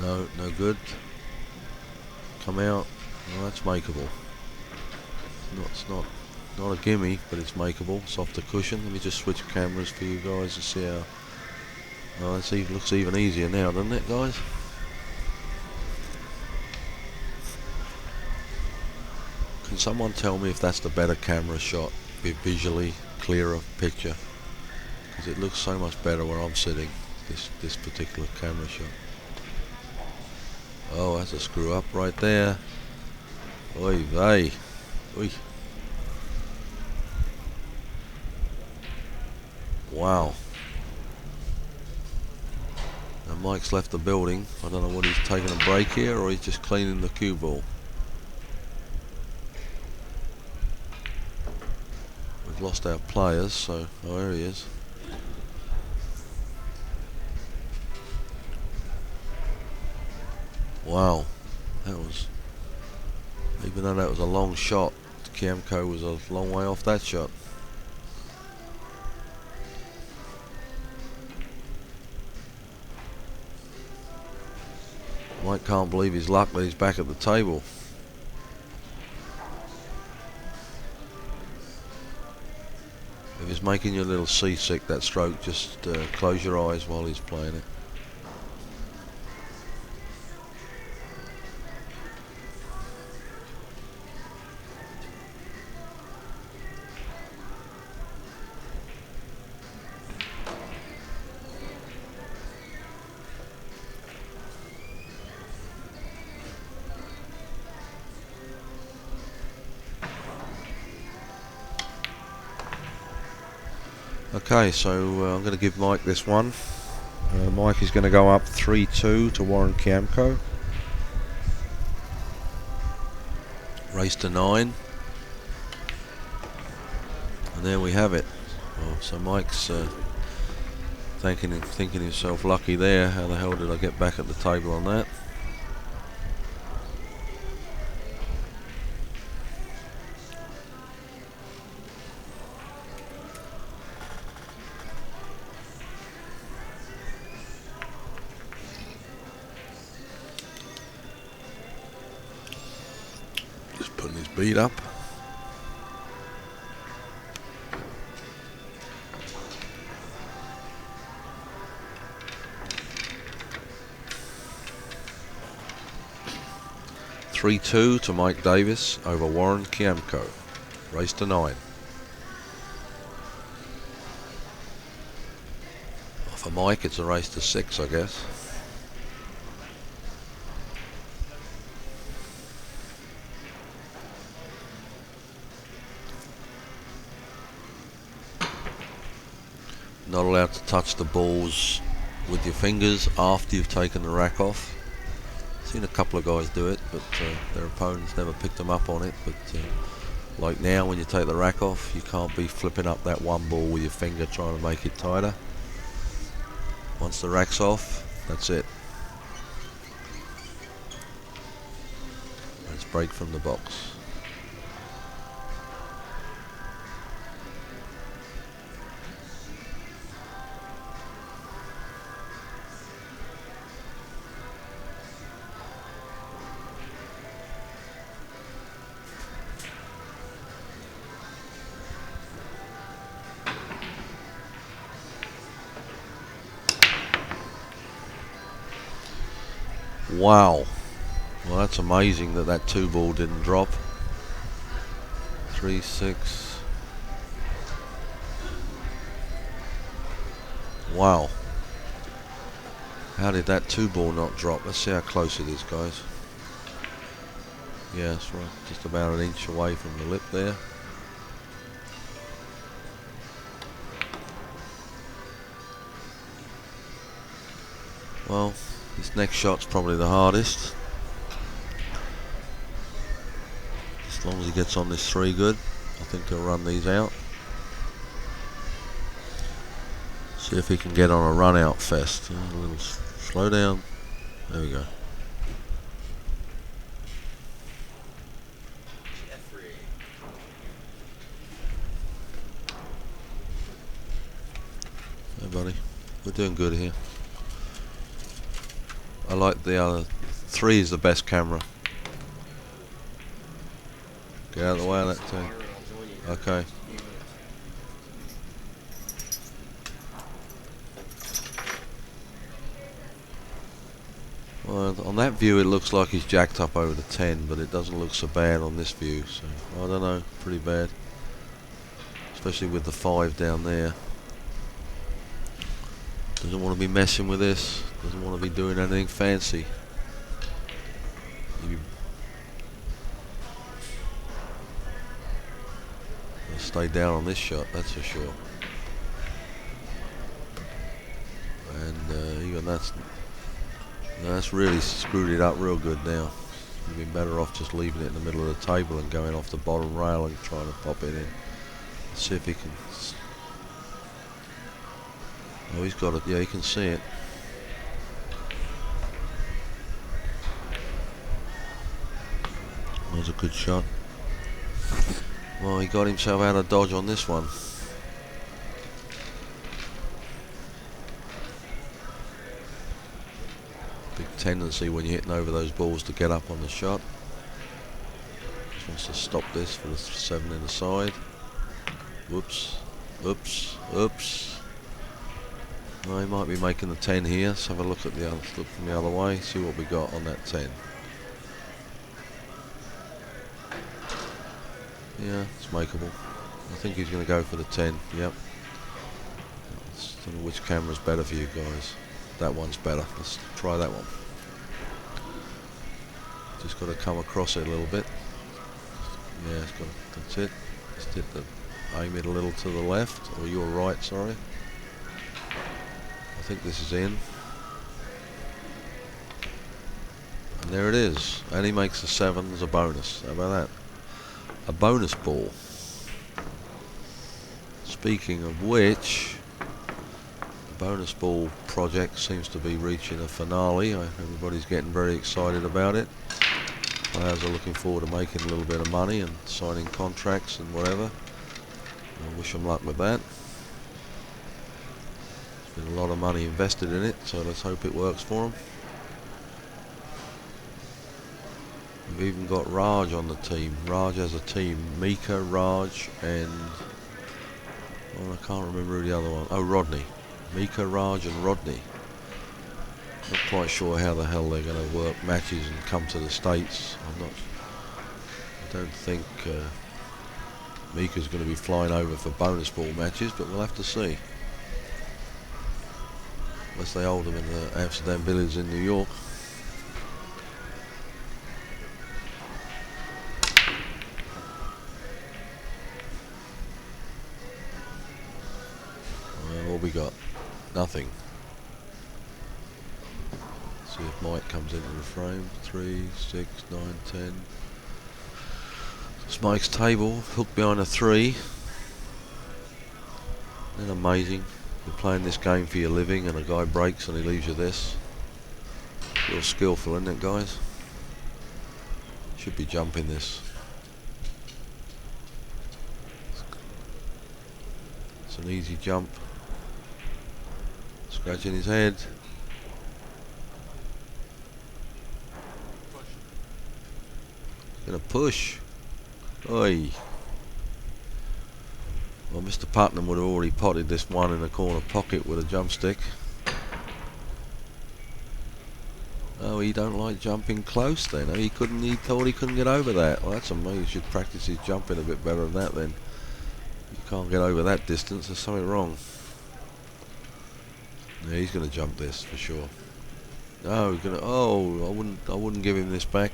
No, no good. Come out. Well, that's makeable. It's not a gimme, but it's makeable. It's off the cushion. Let me just switch cameras for you guys to see how. Oh, it looks even easier now, doesn't it, guys? Can someone tell me if that's the better camera shot? Be visually clearer picture, because it looks so much better where I'm sitting. This particular camera shot. Oh, that's a screw up right there. Oy vey. Oy. Wow. Now Mike's left the building. I don't know what he's taking a break here, or he's just cleaning the cue ball. We've lost our players, so oh, there he is. Wow, that was, even though that was a long shot, Kiamco was a long way off that shot. Mike can't believe his luck that he's back at the table. If he's making you a little seasick, that stroke, just close your eyes while he's playing it. Okay, so I'm going to give Mike this one. Mike is going to go up 3-2 to Warren Kiamco. Race to 9. And there we have it. Oh, so Mike's thinking himself lucky there. How the hell did I get back at the table on that? Just putting his beat up. (3-2) to Mike Davis over Warren Kiamco. Race to 9. For Mike, it's a race to 6, I guess. Not allowed to touch the balls with your fingers after you've taken the rack off. Seen a couple of guys do it, but their opponents never picked them up on it. But like now, when you take the rack off, you can't be flipping up that one ball with your finger trying to make it tighter. Once the rack's off, that's it. Let's break from the box. Wow. Well, that's amazing that that 2 ball didn't drop. 3-6. Wow. How did that 2 ball not drop? Let's see how close it is, guys. Yeah, it's right, just about an inch away from the lip there. Well, this next shot's probably the hardest. As long as he gets on this 3 good, I think he'll run these out. See if he can get on a run out fest. A little slow down. There we go. Hey buddy, we're doing good here. I like the other 3 is the best camera. Get out of the way of that thing. Okay. Well, on that view it looks like he's jacked up over the 10, but it doesn't look so bad on this view, so I don't know, pretty bad. Especially with the 5 down there. Doesn't want to be messing with this. Doesn't want to be doing anything fancy. He'll stay down on this shot, that's for sure. And even that's really screwed it up real good now. You'd been better off just leaving it in the middle of the table and going off the bottom rail and trying to pop it in. Let's see if he can. Oh, he's got it. Yeah, he can see it. That was a good shot. Well, he got himself out of dodge on this one. Big tendency when you're hitting over those balls to get up on the shot. Just wants to stop this for the 7 in the side. Whoops. Oops. Oops. Well, he might be making the 10 here. Let's have a look at the other, look from the other way, see what we got on that 10. Yeah, it's makeable. I think he's going to go for the 10. Yep. I don't know which camera's better for you guys. That one's better. Let's try that one. Just got to come across it a little bit. Yeah, it's got. That's it. Just hit the aim it a little to the left, or your right, sorry. I think this is in. And there it is. And he makes a 7 as a bonus. How about that? A bonus ball. Speaking of which, the bonus ball project seems to be reaching a finale. Everybody's getting very excited about it. Players are looking forward to making a little bit of money and signing contracts and whatever. I wish them luck with that. There's been a lot of money invested in it, so let's hope it works for them. We've even got Raj on the team. Raj has a team. Mika, Raj, and I can't remember who the other one. Oh, Rodney. Mika, Raj, and Rodney. Not quite sure how the hell they're going to work matches and come to the States. I don't think Mika's going to be flying over for bonus ball matches, but we'll have to see. Unless they hold them in the Amsterdam Billiards in New York. What we got? Nothing. See if Mike comes into the frame. 3, 6, 9, 10. It's Mike's table, hooked behind a 3. Isn't that amazing? You're playing this game for your living and a guy breaks and he leaves you this. Real skillful, isn't it, guys? Should be jumping this. It's an easy jump. Scratching his head. Gonna push. Oi. Well, Mr. Putnam would have already potted this one in the corner pocket with a jump stick. Oh, he don't like jumping close then. Oh, he thought he couldn't get over that. Well, that's amazing. He should practice his jumping a bit better than that then. You can't get over that distance. There's something wrong. Yeah, he's gonna jump this for sure. No, he's gonna. Oh, I wouldn't give him this back.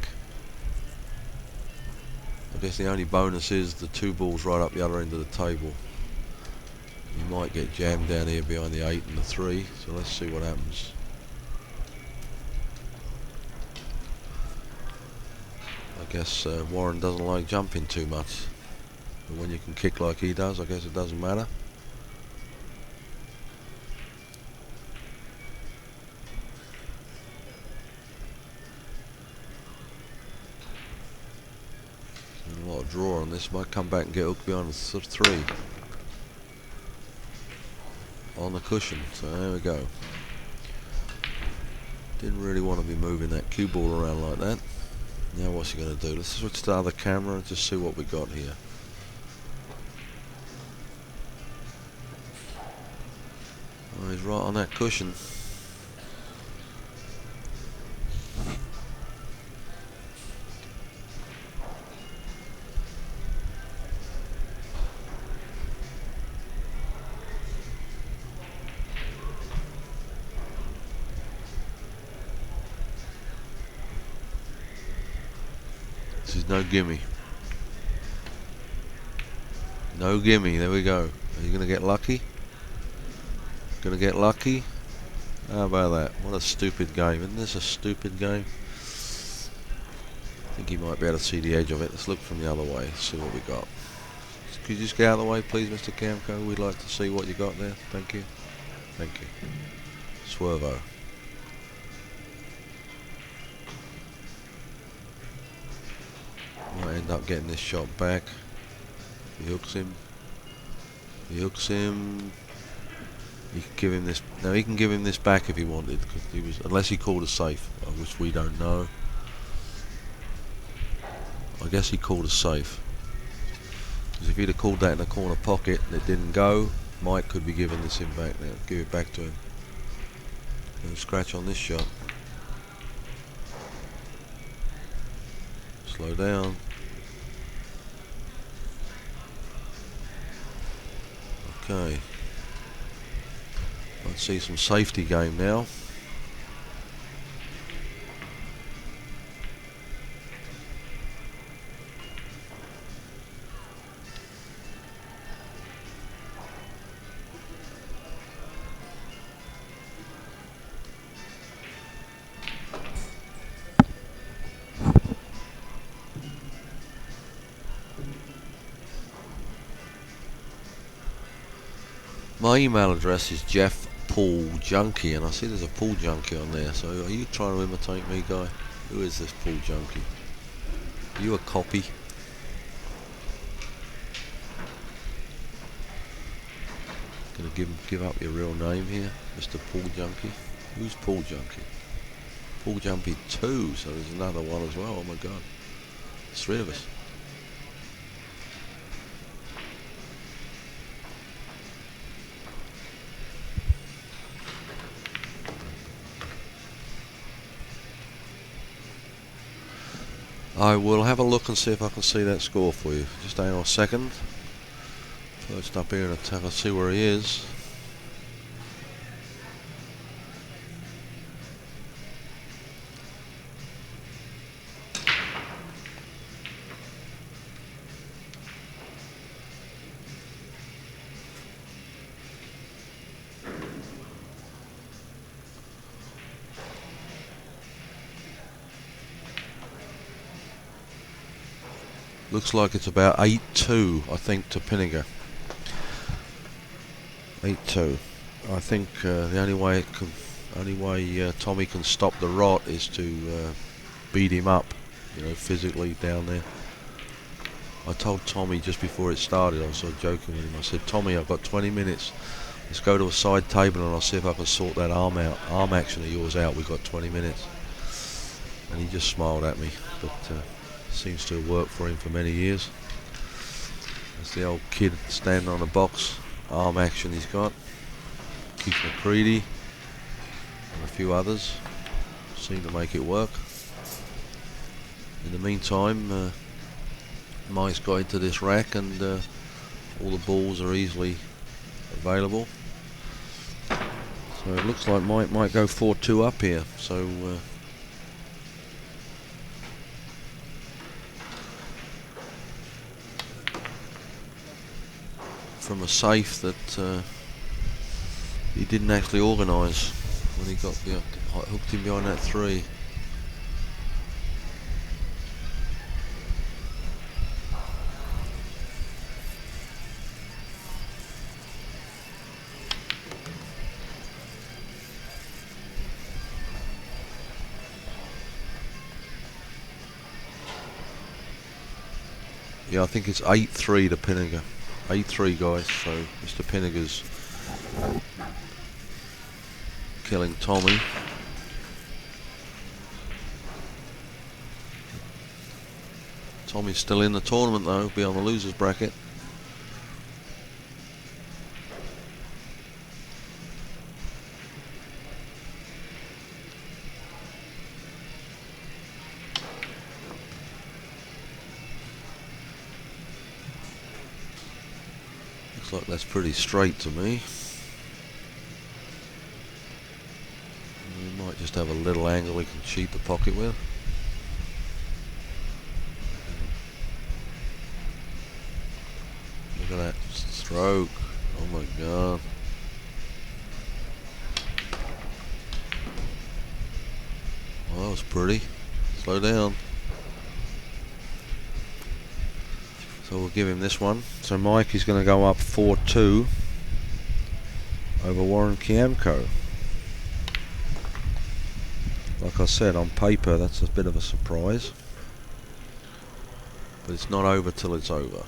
I guess the only bonus is the 2 balls right up the other end of the table. You might get jammed down here behind the 8 and the 3. So let's see what happens. I guess Warren doesn't like jumping too much. But when you can kick like he does, I guess it doesn't matter. A lot of draw on this. Might come back and get hooked behind the 3 on the cushion. So there we go. Didn't really want to be moving that cue ball around like that. Now what's he going to do? Let's switch to the other camera and just see what we got here. Oh, he's right on that cushion. This is no gimme. No gimme, there we go. Are you going to get lucky? Going to get lucky? How about that? What a stupid game. Isn't this a stupid game? I think you might be able to see the edge of it. Let's look from the other way, see what we got. Could you just get out of the way, please, Mr. Kiamco? We'd like to see what you got there. Thank you. Thank you. Swervo. Might end up getting this shot back. He hooks him. He hooks him. He can give him this. No, he can give him this back if he wanted, because he was, unless he called a safe, which we don't know. I guess he called a safe. Because if he'd have called that in the corner pocket and it didn't go, Mike could be giving this him back now. Give it back to him. And scratch on this shot. Slow down. Okay. Let's see some safety game now. My email address is Jeff Paul Junkie, and I see there's a Paul Junkie on there. So are you trying to imitate me, guy? Who is this Paul Junkie? Are you a copy? Gonna give up your real name here, Mr. Paul Junkie. Who's Paul Junkie? Paul Junkie 2, so there's another one as well. Oh my god. There's 3 of us. I will have a look and see if I can see that score for you. Just hang on a second. First up here and I'll see where he is. Looks like it's about 8-2, I think, to Pinniger. 8-2. I think the only way Tommy can stop the rot is to beat him up, you know, physically down there. I told Tommy just before it started, I was sort of joking with him. I said, Tommy, I've got 20 minutes. Let's go to a side table and I'll see if I can sort that arm action of yours out. We've got 20 minutes. And he just smiled at me, but seems to have worked for him for many years. That's the old kid standing on a box. Arm action he's got. Keith McCready and a few others seem to make it work. In the meantime, Mike's got into this rack and all the balls are easily available. So it looks like Mike might go 4-2 up here. So from a safe that he didn't actually organise when he got hooked him behind that 3. Yeah, I think it's 8-3 to Pinniger. 8-3, guys, so Mr. Pinniger's killing Tommy. Tommy's still in the tournament though, be on the losers bracket. Looks like that's pretty straight to me. We might just have a little angle he can cheat the pocket with. Look at that stroke. Oh my god. Well, that was pretty. Slow down. So we'll give him this one. So Mike is going to go up 4-2 over Warren Kiamco. Like I said, on paper that's a bit of a surprise, but it's not over till it's over.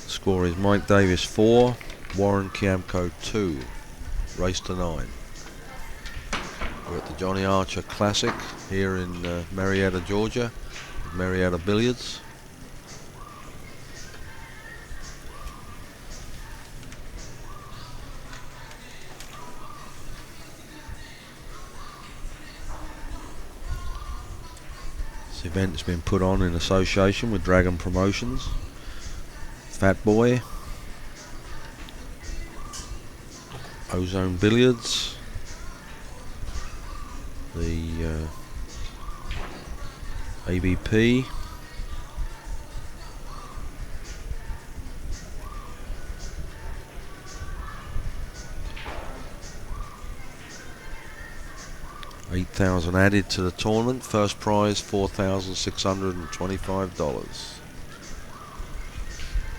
Score is Mike Davis 4, Warren Kiamco 2, race to 9. We're at the Johnny Archer Classic here in Marietta, Georgia, Marietta Billiards. This event has been put on in association with Dragon Promotions, Fat Boy, Ozone Billiards, the ABP, 8,000 added to the tournament. First prize $4,625.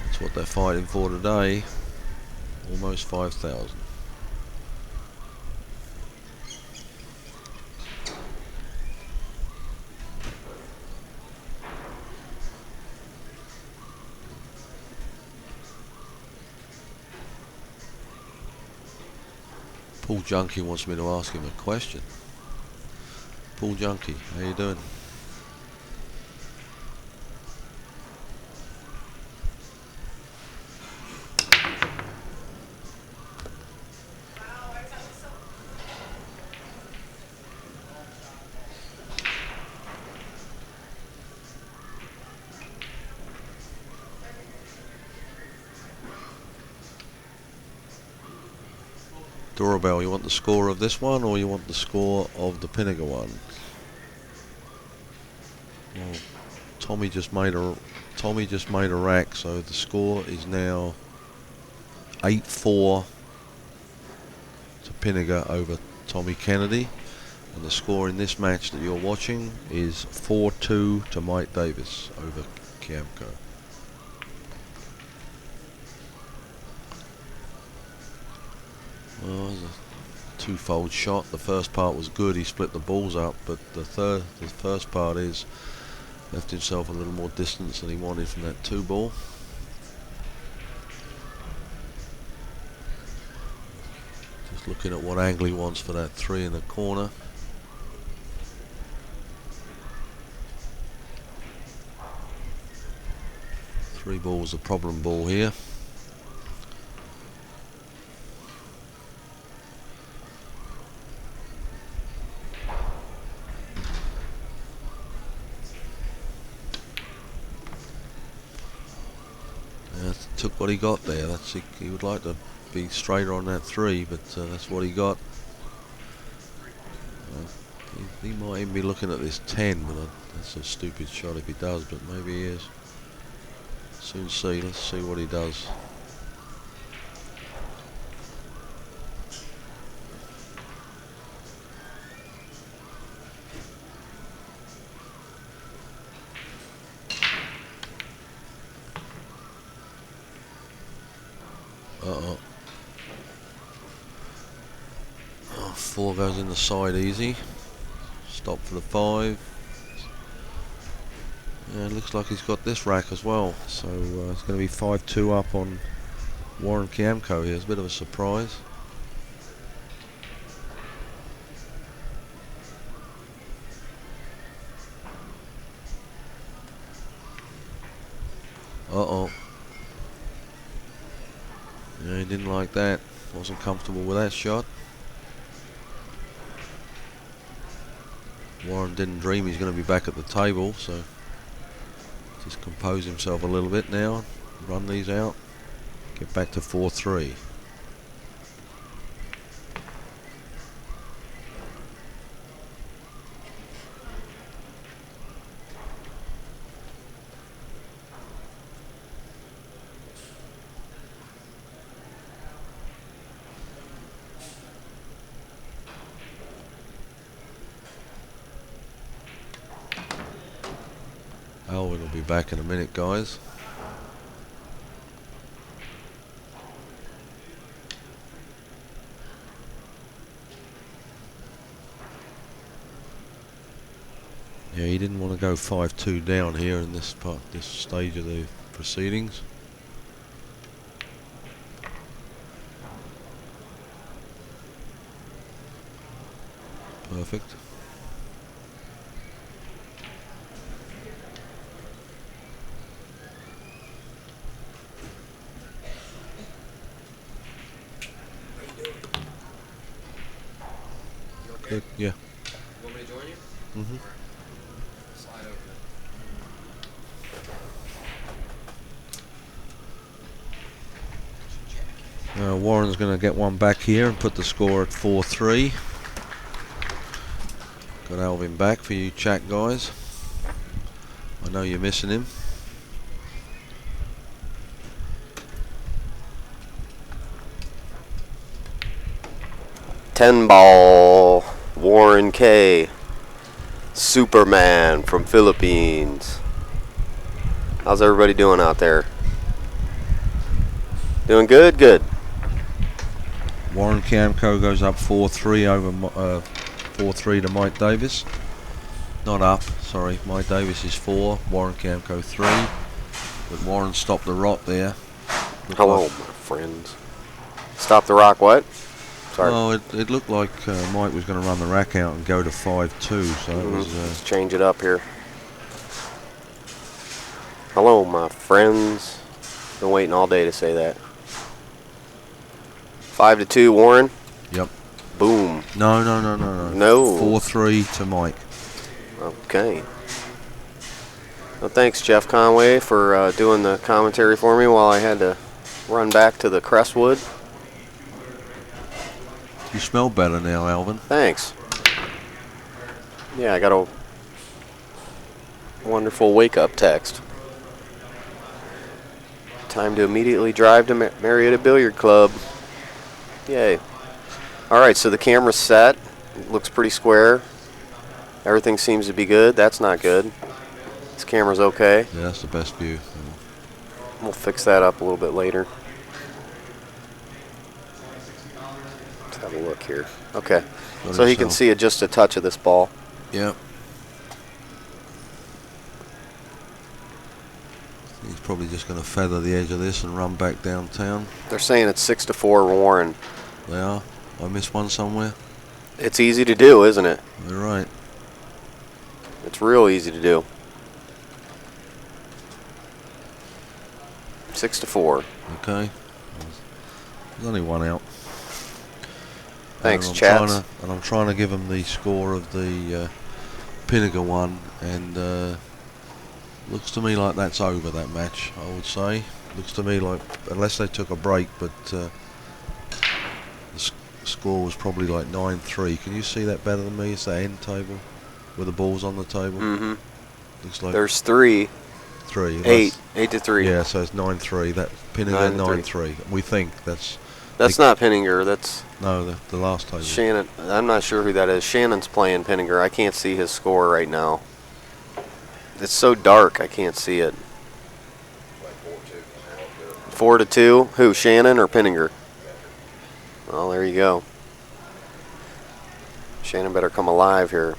That's what they're fighting for today. Almost 5,000. Paul Junkie wants me to ask him a question. Paul Junkie, how you doing? Doorbell, you want the score of this one or you want the score of the Pinnaker one? Well, Tommy just made a rack, so the score is now 8-4 to Pinnaker over Tommy Kennedy, and the score in this match that you're watching is 4-2 to Mike Davis over Kiamco. Well, it was a twofold shot. The first part was good, he split the balls up, but the first part is left himself a little more distance than he wanted from that 2-ball. Just looking at what angle he wants for that 3 in the corner. Three ball's a problem ball here. Took what he got there. He would like to be straighter on that 3, but that's what he got. He might even be looking at this 10, but that's a stupid shot if he does, but maybe he is. Soon see. Let's see what he does. Uh-oh. Oh, 4 goes in the side easy. Stop for the 5. Yeah, it looks like he's got this rack as well. So it's going to be 5-2 up on Warren Kiamco here. It's a bit of a surprise. Uh-oh. Yeah, he didn't like that. Wasn't comfortable with that shot. Warren didn't dream he's going to be back at the table, so just compose himself a little bit now, run these out, get back to 4-3. Alvin will be back in a minute, guys. Yeah, he didn't want to go 5-2 down here in this stage of the proceedings. Perfect. Good, yeah. You want me to join you? Mm-hmm. Slide over. Warren's going to get one back here and put the score at 4-3. Got Alvin back for you chat guys. I know you're missing him. Ten ball, Warren K. Superman from Philippines. How's everybody doing out there? Doing good? Good. Warren Kiamco goes up 4-3 over 4-3 to Mike Davis. Not up, sorry. Mike Davis is 4, Warren Kiamco 3. But Warren stopped the rot there. Hello, my friends. Stop the rock, what? Sorry. Well, it looked like Mike was going to run the rack out and go to 5-2, so it was... Let's change it up here. Hello, my friends. Been waiting all day to say that. 5-2, Warren. Yep. Boom. No. No. 4-3 to Mike. Okay. Well, thanks, Jeff Conway, for doing the commentary for me while I had to run back to the Crestwood. You smell better now, Alvin. Thanks. Yeah, I got a wonderful wake-up text. Time to immediately drive to Marietta Billiard Club. Yay. All right, so the camera's set. It looks pretty square. Everything seems to be good. That's not good. This camera's okay. Yeah, that's the best view. We'll fix that up a little bit later. Let's have a look here. Okay. So he can see just a touch of this ball. Yep. He's probably just going to feather the edge of this and run back downtown. They're saying it's 6-4 Warren. They are. I missed one somewhere. It's easy to do, isn't it? You're right. It's real easy to do. 6-4. Okay. There's only one out. Thanks, and Chats. I'm trying to give him the score of the Pinnacle one, and looks to me like that's over, that match, I would say. Looks to me like, unless they took a break, but the score was probably like 9-3. Can you see that better than me? It's that end table with the balls on the table. Mm-hmm. Looks like There's 3. 8 to 3. Yeah, so it's 9-3. That Pinninger 9-3. We think that's not Pinninger. That's the last table. Shannon. I'm not sure who that is. Shannon's playing Pinninger. I can't see his score right now. It's so dark, I can't see it. 4-2. Who? Shannon or Pinninger? Well, there you go. Shannon better come alive here.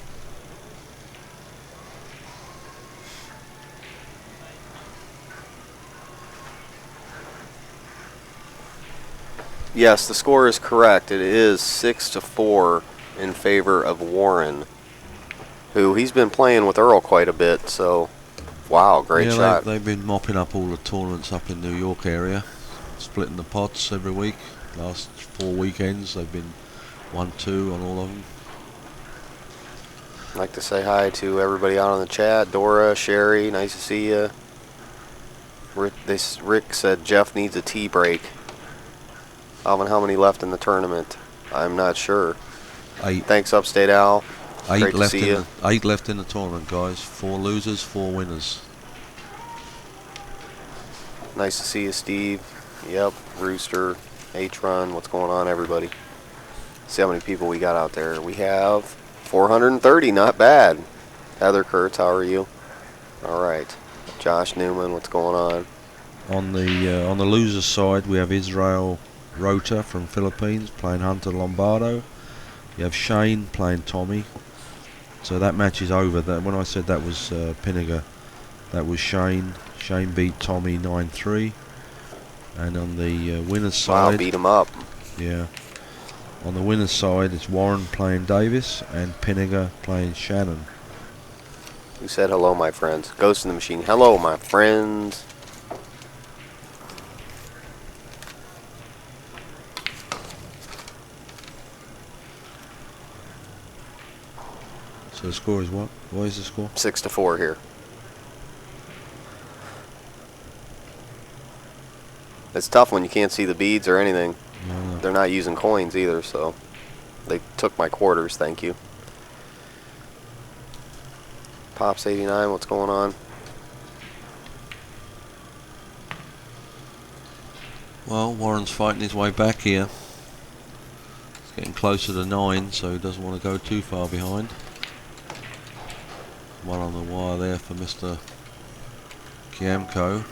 Yes, the score is correct. It is 6-4 in favor of Warren, who he's been playing with Earl quite a bit. So, wow, great shot. They've been mopping up all the tournaments up in New York area, splitting the pots every week. Last 4 weekends, they've been 1-2 on all of them. I'd like to say hi to everybody out on the chat. Dora, Sherry, nice to see you. Rick said Jeff needs a tea break. Alvin, how many left in the tournament? I'm not sure. 8. Thanks, Upstate Al. 8 Great left to see you. 8 left in the tournament, guys. 4 losers, 4 winners. Nice to see you, Steve. Yep, Rooster, H-Run. What's going on, everybody? See how many people we got out there. We have 430. Not bad. Heather Kurtz, how are you? All right. Josh Newman, what's going on? On the losers' side, we have Israel Rota from Philippines playing Hunter Lombardo. You have Shane playing Tommy. So that match is over. That when I said that was Pinninger, that was Shane. Shane beat Tommy 9-3. And on the winners' side, Wow, beat him up. Yeah. On the winners' side, it's Warren playing Davis and Pinninger playing Shannon. Who said hello, my friends? Ghost in the Machine. Hello, my friends. So the score is what? What is the score? 6-4 here. It's tough when you can't see the beads or anything. No. They're not using coins either, so they took my quarters, thank you. Pops 89, what's going on? Well, Warren's fighting his way back here. Getting closer to 9, so he doesn't want to go too far behind. One on the wire there for Mr. Kiamco.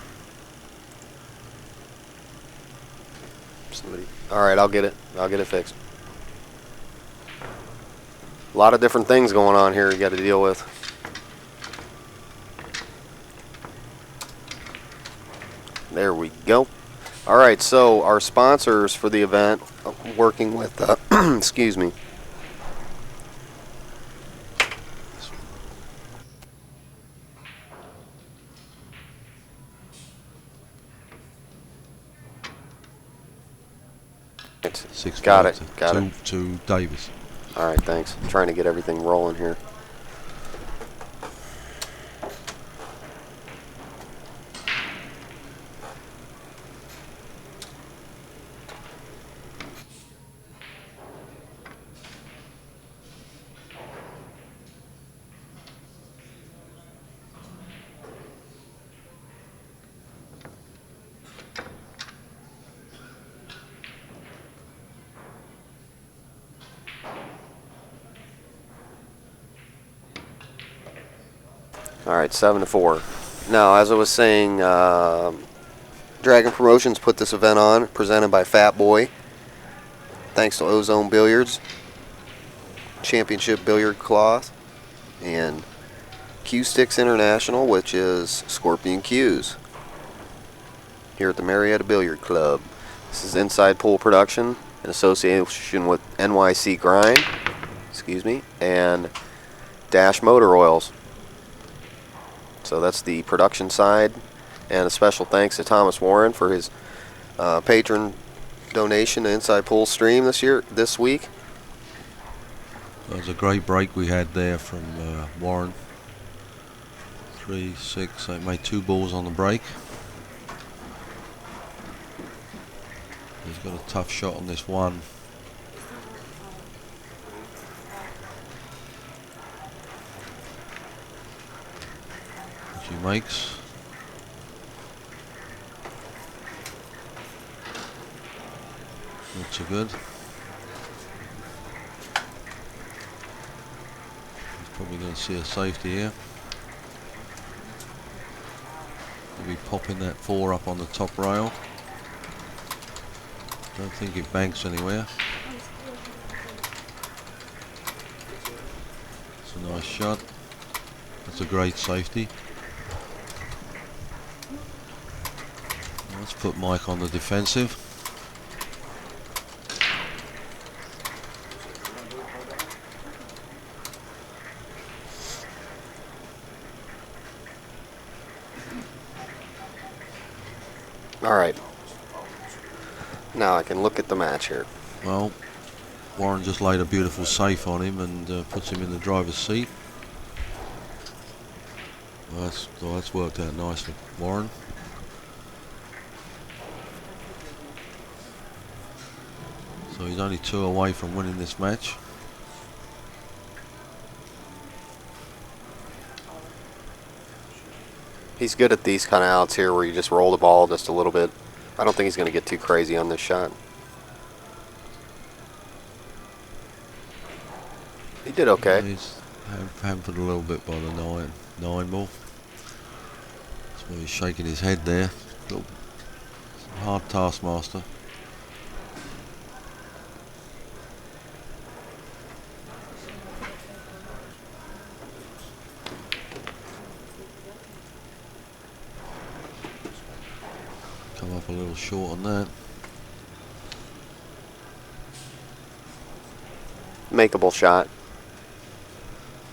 Alright, I'll get it. I'll get it fixed. A lot of different things going on here you got to deal with. There we go. Alright, so our sponsors for the event, working with, excuse me. Got it. Got it. To Davis. Alright, thanks. I'm trying to get everything rolling here. Alright, 7-4. Now, as I was saying, Dragon Promotions put this event on, presented by Fat Boy. Thanks to Ozone Billiards, Championship Billiard Cloth, and Q Sticks International, which is Scorpion Q's, here at the Marietta Billiard Club. This is Inside Pool Production in association with NYC Grind, excuse me, and Dash Motor Oils. So that's the production side, and a special thanks to Thomas Warren for his patron donation to Inside Pool Stream this week. That was a great break we had there from Warren. 3, 6, I made 2 balls on the break. He's got a tough shot on this one. Which he makes. Not so good. He's probably going to see a safety here. He'll be popping that 4 up on the top rail. Don't think it banks anywhere. It's a nice shot. That's a great safety. Let's put Mike on the defensive. All right. Now I can look at the match here. Well, Warren just laid a beautiful safe on him and puts him in the driver's seat. Well, that's worked out nicely, Warren. So he's only 2 away from winning this match. He's good at these kind of outs here where you just roll the ball just a little bit. I don't think he's going to get too crazy on this shot. He did okay. Yeah, he's hampered a little bit by the 9 ball. That's why he's shaking his head there. Hard taskmaster. Come up a little short on that. Makeable shot.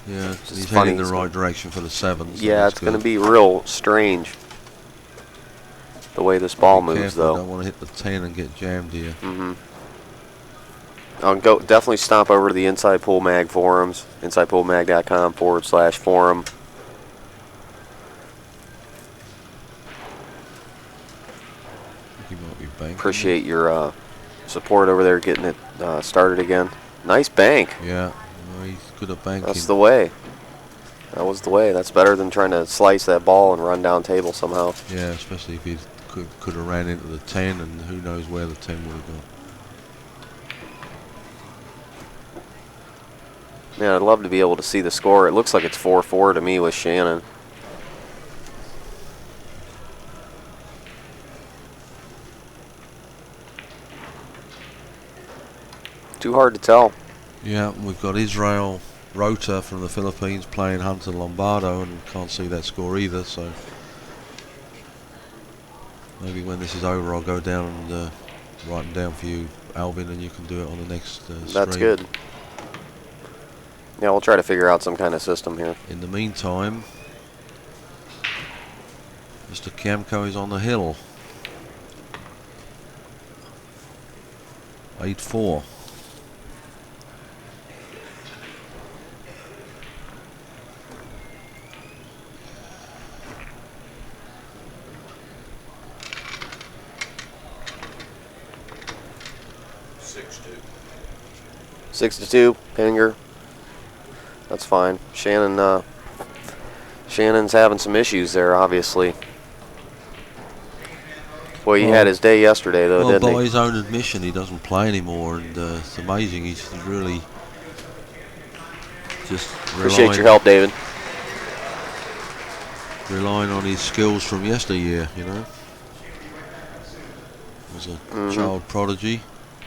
Yeah, It's he's funny, heading in the so- right direction for the 7. So Yeah, that's it's going to good. be real strange the way this ball Be moves, careful, though. don't want to hit the 10 and get jammed here. I'll go definitely stomp over to the Inside Pool Mag forums, insidepoolmag.com/forum. He might be banking. Appreciate your support over there, getting it started again. Nice bank. Yeah, well, he's good at banking. That's the way. That was the way. That's better than trying to slice that ball and run down table somehow. Yeah, especially if he could have ran into the 10, and who knows where the 10 would have gone. Man, I'd love to be able to see the score. It looks like it's 4-4 to me with Shannon. Too hard to tell. Yeah, we've got Israel Rota from the Philippines playing Hunter Lombardo, and can't see that score either, so maybe when this is over I'll go down and write them down for you, Alvin, and you can do it on the next stream. That's good. Yeah, we'll try to figure out some kind of system here. In the meantime, Mr. Kiamco is on the hill. 8-4. 6-2, Pinger. That's fine. Shannon's having some issues there, obviously. Well, he had his day yesterday, though, Well, didn't by he? his own admission, he doesn't play anymore, and it's amazing. He's really just Appreciate your help, David. relying on his skills from yesteryear, you know. Was a child prodigy,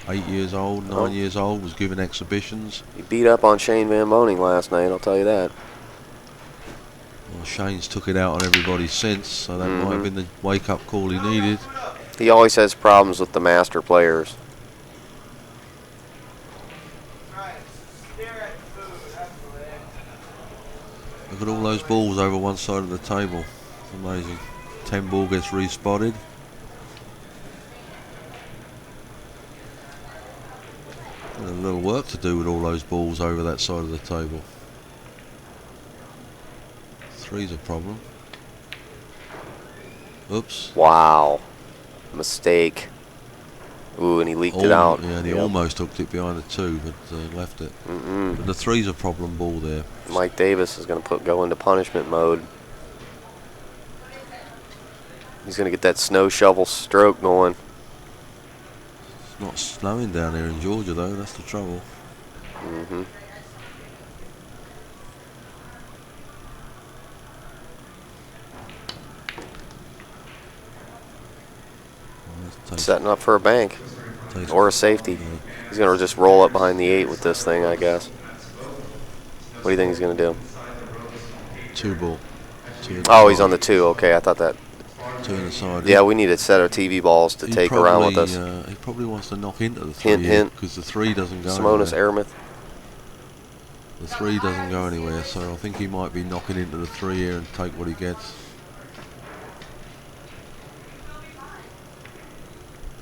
8 years old, 9 years old, was given exhibitions. He beat up on Shane Van Boning last night, I'll tell you that. Well, Shane's took it out on everybody since, so that might have been the wake-up call he needed. He always has problems with the master players. Look at all those balls over one side of the table. It's amazing. 10 ball gets respotted. A little work to do with all those balls over that side of the table. 3's a problem. Oops. Wow. Mistake. Ooh, and he leaked it out. Yeah, and he almost hooked it behind the 2, but left it. But the 3's a problem ball there. Mike Davis is going to go into punishment mode. He's going to get that snow shovel stroke going. It's not snowing down there in Georgia, though. That's the trouble. Setting up for a bank or a safety. He's going to just roll up behind the 8 with this thing, I guess. What do you think he's going to do? 2 ball. Oh, he's on the 2. Okay, I thought that. 2 in the side. Yeah, we need a set of TV balls to take around with us. He probably wants to knock into the 3. Hint, hint. Because the 3 doesn't go Simonis anywhere. Aramith. The 3 doesn't go anywhere, so I think he might be knocking into the 3 here and take what he gets.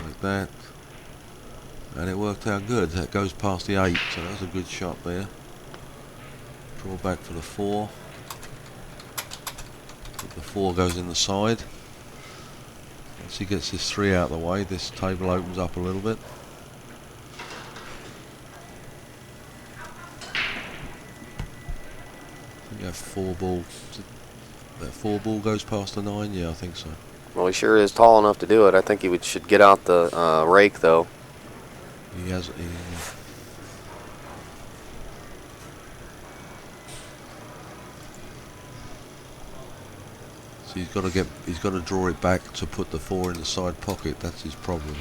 Like that. And it worked out good. That goes past the 8, so that's a good shot there. Draw back for the 4. The 4 goes in the side. Once he gets this 3 out of the way, this table opens up a little bit. I think that 4 ball. That 4 ball goes past the 9. Yeah, I think so. Well, he sure is tall enough to do it. I think he should get out the rake, though. He has. So he's got to draw it back to put the 4 in the side pocket. That's his problem.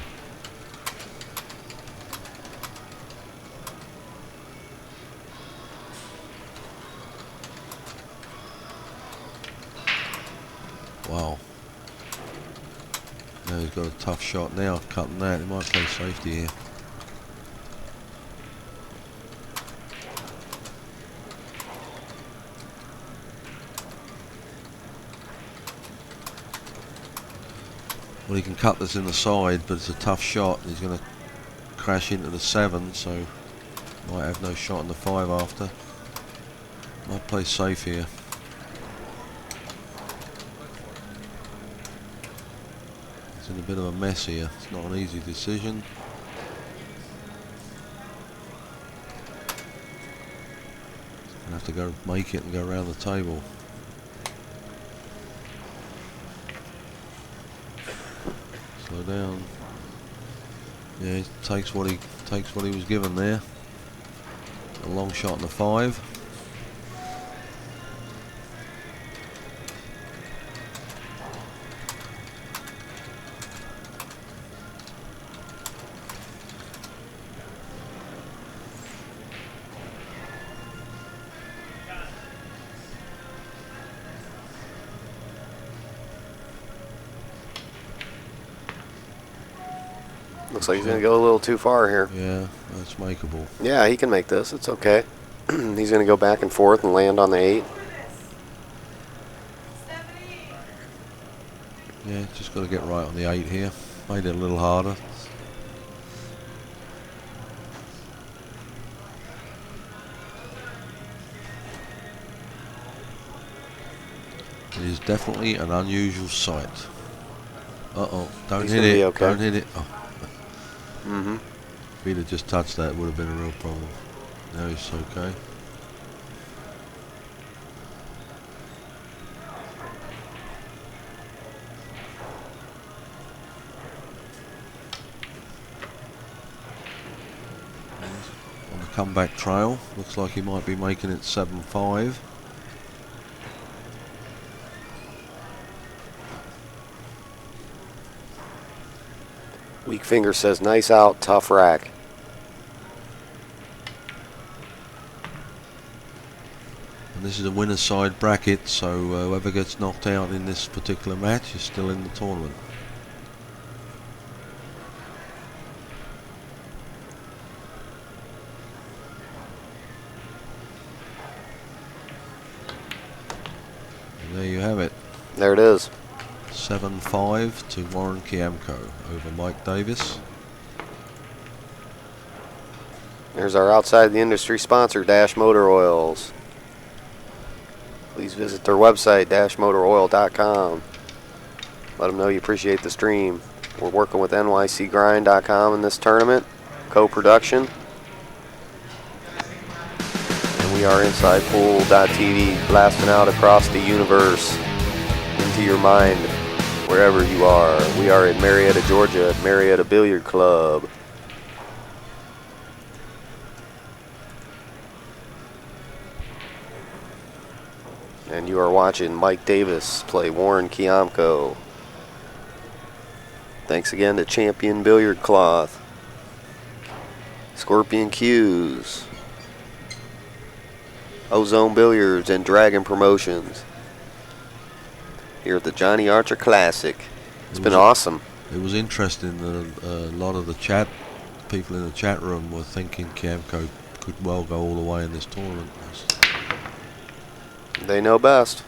Wow. Now he's got a tough shot now, cutting that. He might play safety here. Well, he can cut this in the side, but it's a tough shot. He's going to crash into the 7, so might have no shot on the 5 after. Might play safe here. It's in a bit of a mess here. It's not an easy decision. He's going to have to go make it and go around the table. Slow down. Yeah, he takes what he was given there. A long shot in the 5. Looks like he's going to go a little too far here. Yeah, that's makeable. Yeah, he can make this. It's okay. He's going to go back and forth and land on the 8. Yeah, just got to get right on the 8 here. Made it a little harder. It is definitely an unusual sight. Uh-oh, don't He's hit gonna it, be okay. don't hit it. Oh, Mm-hmm. if he'd have just touched that, it would have been a real problem. Now he's okay. On the comeback trail, looks like he might be making it 7-5. Weak finger says, nice out, tough rack. And this is a winner's side bracket, so whoever gets knocked out in this particular match is still in the tournament. And there you have it. There it is. 7-5 to Warren Kiamco over Mike Davis. There's our outside the industry sponsor, Dash Motor Oils. Please visit their website, dashmotoroil.com. Let them know you appreciate the stream. We're working with nycgrind.com in this tournament, co-production. And we are inside pool.tv, blasting out across the universe, into your mind, wherever you are. We are in Marietta, Georgia, at Marietta Billiard Club. And you are watching Mike Davis play Warren Kiamco. Thanks again to Champion Billiard Cloth, Scorpion Cues, Ozone Billiards, and Dragon Promotions. Here at the Johnny Archer Classic. It's been awesome. It was interesting that a lot of the people in the chat room were thinking Kiamco could well go all the way in this tournament. They know best.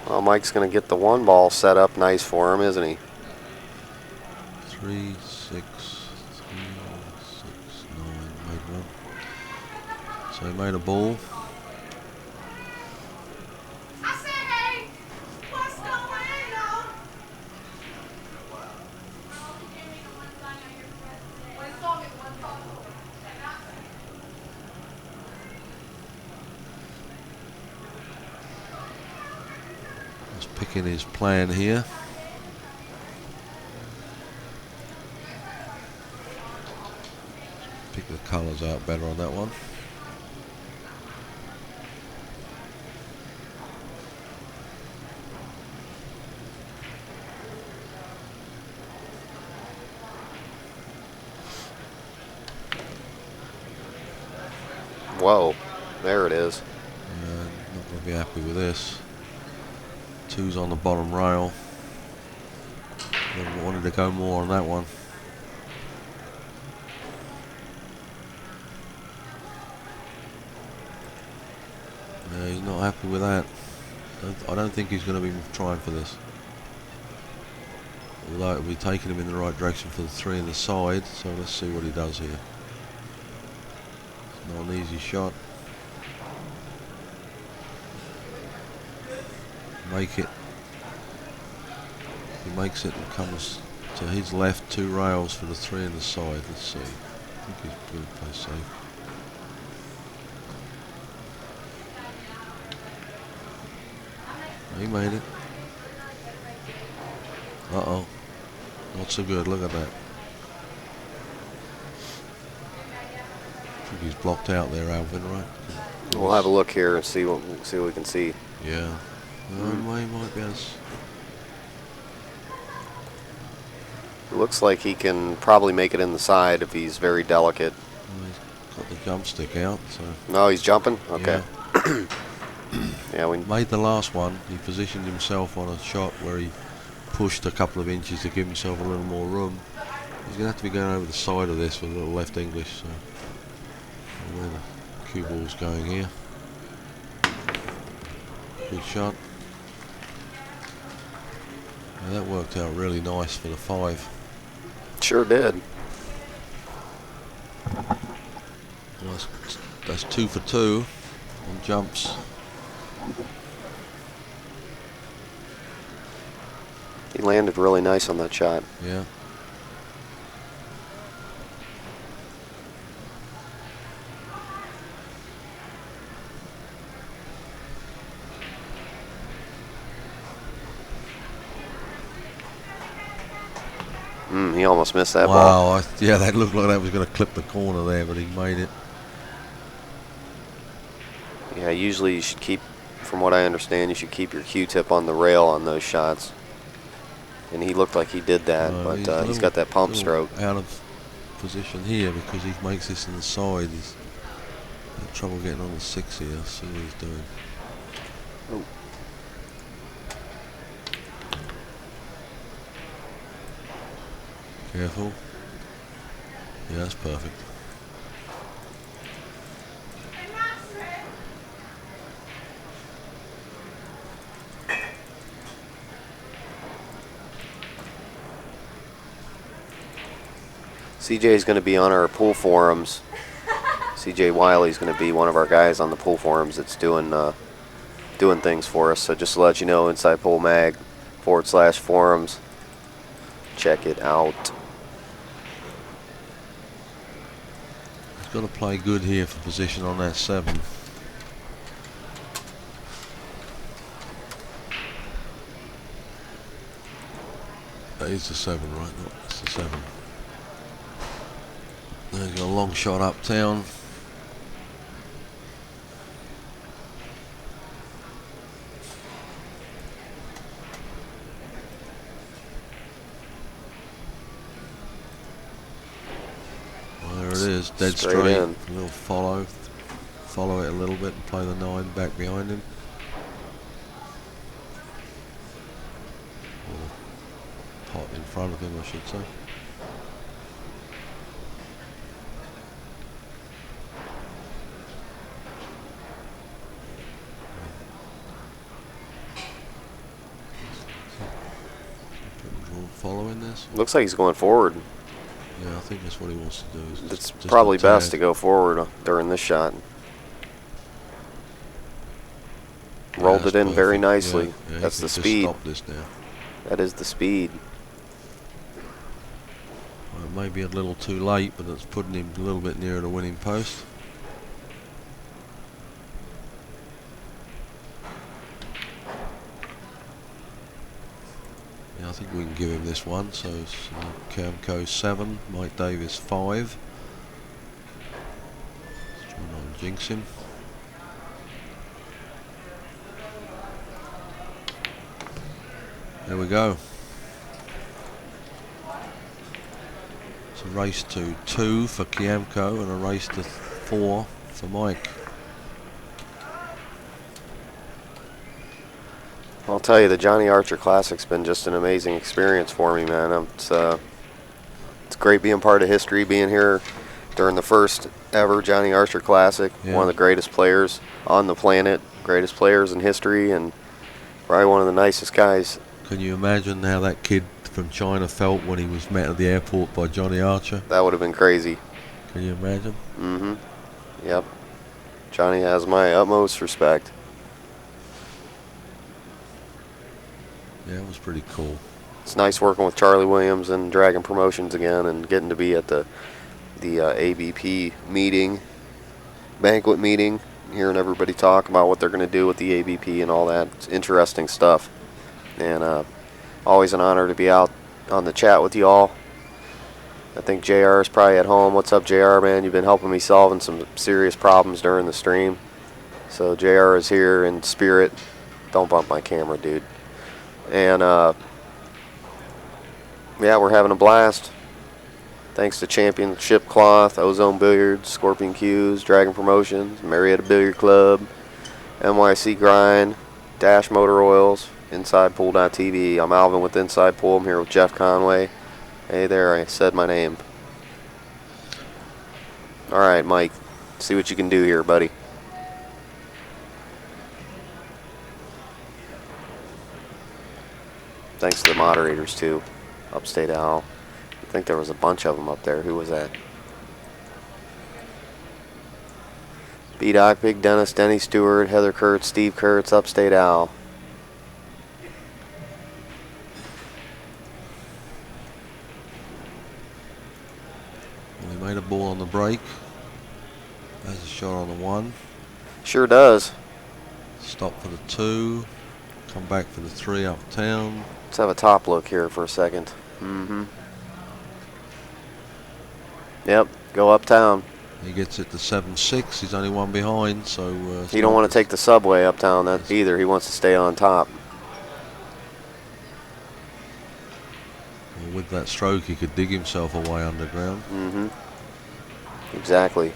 Well, Mike's going to get the 1 ball set up nice for him, isn't he? 3, 6, 3, 6, 9, made one. So he made a ball. I said, hey, what's going on? Just picking his plan here. Pick the colours out better on that one. Whoa, there it is. Not going to be happy with this. 2's on the bottom rail. Wanted to go more on that one. He's not happy with that. I don't think he's going to be trying for this. Although it'll be taking him in the right direction for the 3 in the side, so let's see what he does here. It's not an easy shot. Make it. He makes it and comes to his left, 2 rails for the 3 in the side. Let's see. I think he's going to play safe. He made it. Uh-oh. Not so good. Look at that. think he's blocked out there, Alvin, right? We'll have a look here and see what we can see. Yeah. He might be able to It looks like he can probably make it in the side if he's very delicate. he's got the jump stick out, so. No, he's jumping? Okay. Yeah. Yeah, we Made the last one. He positioned himself on a shot where he pushed a couple of inches to give himself a little more room. He's going to have to be going over the side of this with a little left English, so where the cue ball's going here. Good shot. Yeah, that worked out really nice for the 5. sure did. Well, that's 2 for 2 on jumps. He landed really nice on that shot. Yeah. He almost missed that ball. Wow, yeah, that looked like that was going to clip the corner there, but he made it. Yeah, usually you should keep, from what I understand, you should keep your Q-tip on the rail on those shots. And he looked like he did that, but he's got that pump stroke. Out of position here because he makes this in the side. He's got trouble getting on the 6 here. See what he's doing. Oh. Careful. Yeah, that's perfect. CJ's going to be on our pool forums. CJ Wiley's going to be one of our guys on the pool forums that's doing things for us. So just to let you know, Inside Pool Mag /forums. Check it out. He's got to play good here for position on that 7. That is the 7, right? No, that's the 7. There's got a long shot uptown. Well, there it is, dead straight. In. A little follow it a little bit and play the 9 back behind him. Or pot in front of him, I should say. Following this? Looks like he's going forward. Yeah, I think that's what he wants to do. It's probably best to go forward during this shot. Rolled it in very nicely. Yeah, That's the just speed. Stop this now. That is the speed. Well, it may be a little too late, but it's putting him a little bit nearer the winning post. Yeah, I think we can give him this one. So it's Kiamco 7, Mike Davis 5. Let's try not to jinx him. There we go. It's a race to 2 for Kiamco and a race to 4 for Mike. I'll tell you, the Johnny Archer Classic's been just an amazing experience for me, man. It's great being part of history, being here during the first ever Johnny Archer Classic. Yeah. One of the greatest players on the planet, greatest players in history, and probably one of the nicest guys. Can you imagine how that kid from China felt when he was met at the airport by Johnny Archer? That would have been crazy. Can you imagine? Mm-hmm. Yep. Johnny has my utmost respect. Yeah, it was pretty cool. It's nice working with Charlie Williams and Dragon Promotions again, and getting to be at the ABP meeting, banquet meeting, hearing everybody talk about what they're going to do with the ABP and all that. It's interesting stuff. And always an honor to be out on the chat with you all. I think JR is probably at home. What's up, JR, man? You've been helping me solving some serious problems during the stream. So JR is here in spirit. Don't bump my camera, dude. And yeah, we're having a blast. Thanks to Championship Cloth, Ozone Billiards, Scorpion Q's, Dragon Promotions, Marietta Billiard Club, NYC Grind, Dash Motor Oils, InsidePool.tv. I'm Alvin with Inside Pool. I'm here with Jeff Conway. Hey there, I said my name. All right, Mike, see what you can do here, buddy. Thanks to the moderators, too. Upstate Al. I think there was a bunch of them up there. Who was that? B-Doc, Big Dennis, Denny Stewart, Heather Kurtz, Steve Kurtz, Upstate Al. He made a ball on the break. There's a shot on the 1. Sure does. Stop for the 2. Come back for the 3 uptown. Let's have a top look here for a second. Yep, go uptown. He gets it to 7-6. He's only 1 behind, so He don't want to take the subway uptown that either. He wants to stay on top. with that stroke, he could dig himself away underground. Exactly.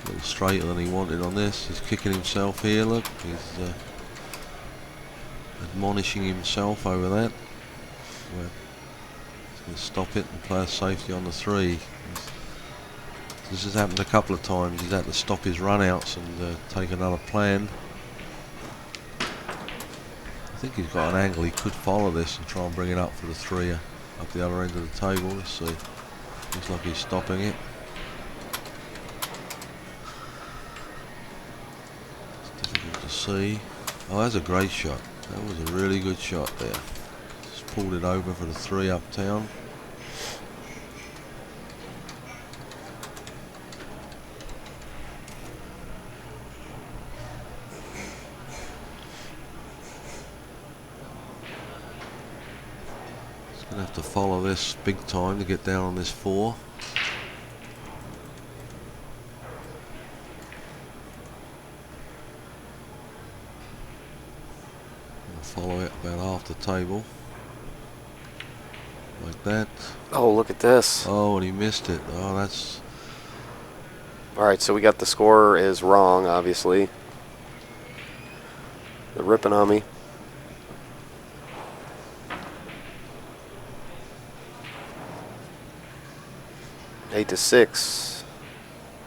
A little straighter than he wanted on this. He's kicking himself here, look. He's admonishing himself over that. He's going to stop it and play a safety on the 3. This has happened a couple of times. He's had to stop his runouts and take another plan. I think he's got an angle. He could follow this and try and bring it up for the 3 up the other end of the table. Let's see. Looks like he's stopping it. It's difficult to see. Oh, that's a great shot. That was a really good shot there. Just pulled it over for the 3 uptown. Gonna have to follow this big time to get down on this 4. Follow it about half the table. Like that. Oh, look at this. Oh, and he missed it. Oh, that's... Alright, so we got the score is wrong, obviously. They're ripping on me. Eight to 6.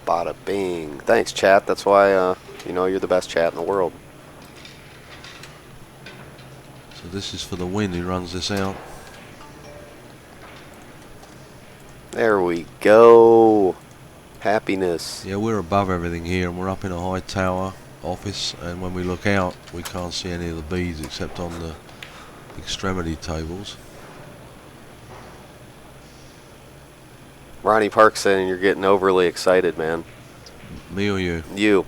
Bada bing. Thanks, chat. That's why you know you're the best chat in the world. So this is for the win. He runs this out. There we go. Happiness. Yeah, we're above everything here, and we're up in a high tower office, and when we look out, we can't see any of the beads except on the extremity tables. Ronnie Park saying you're getting overly excited, man. Me or you? You.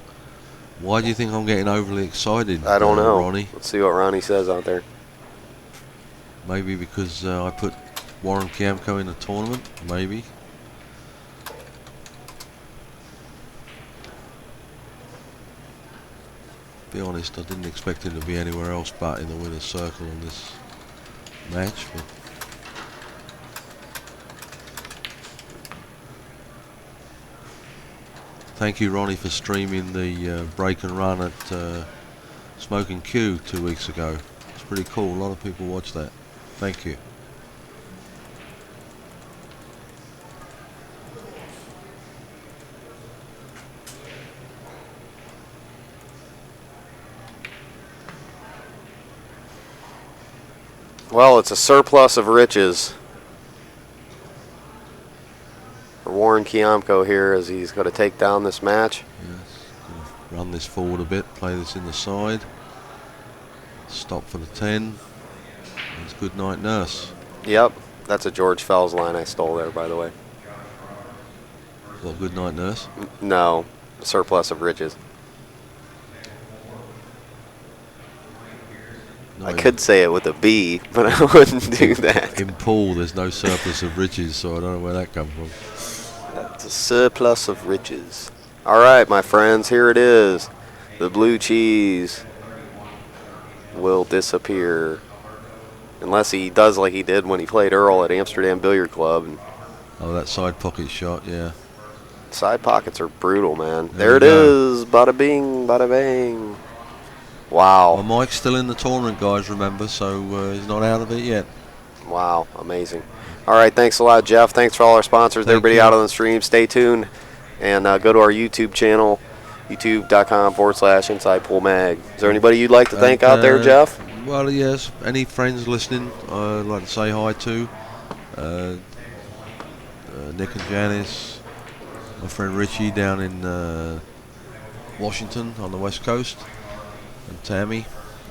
Why do you think I'm getting overly excited? I don't know. Ronnie. Let's see what Ronnie says out there. Maybe because I put Warren Kiamco in the tournament. Maybe. Be honest, I didn't expect him to be anywhere else but in the winner's circle in this match. But thank you, Ronnie, for streaming the break and run at Smoking Q 2 weeks ago. It's pretty cool. A lot of people watch that. Thank you. Well, it's a surplus of riches for Warren Kiamco here as he's going to take down this match. Yes. Run this forward a bit. Play this in the side. Stop for the 10. It's good night, nurse. Yep, that's a George Fells line I stole there, by the way. Well, good night, nurse. No, surplus of riches. I could say it with a B, but I wouldn't do that. In pool, there's no surplus of riches, so I don't know where that comes from. That's a surplus of riches. All right, my friends, here it is. The blue cheese will disappear. Unless he does like he did when he played Earl at Amsterdam Billiard Club. And Oh, that side pocket shot, yeah. side pockets are brutal, man. There There we it go. is. Bada bing, bada bang. Wow. Well, Mike's still in the tournament, guys, remember, so he's not out of it yet. Wow, amazing. All right, thanks a lot, Jeff. Thanks for all our sponsors, Thank everybody you. out on the stream. Stay tuned and go to our YouTube channel, youtube.com/Inside Pool Mag. Is there anybody you'd like to thank out there, Jeff? Well, yes, any friends listening, I'd like to say hi to. Nick and Janice, my friend Richie down in Washington on the West Coast, and Tammy,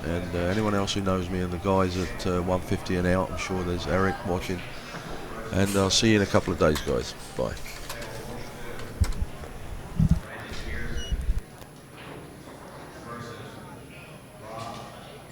and anyone else who knows me, and the guys at 150 and out. I'm sure there's Eric watching, and I'll see you in a couple of days, guys. Bye.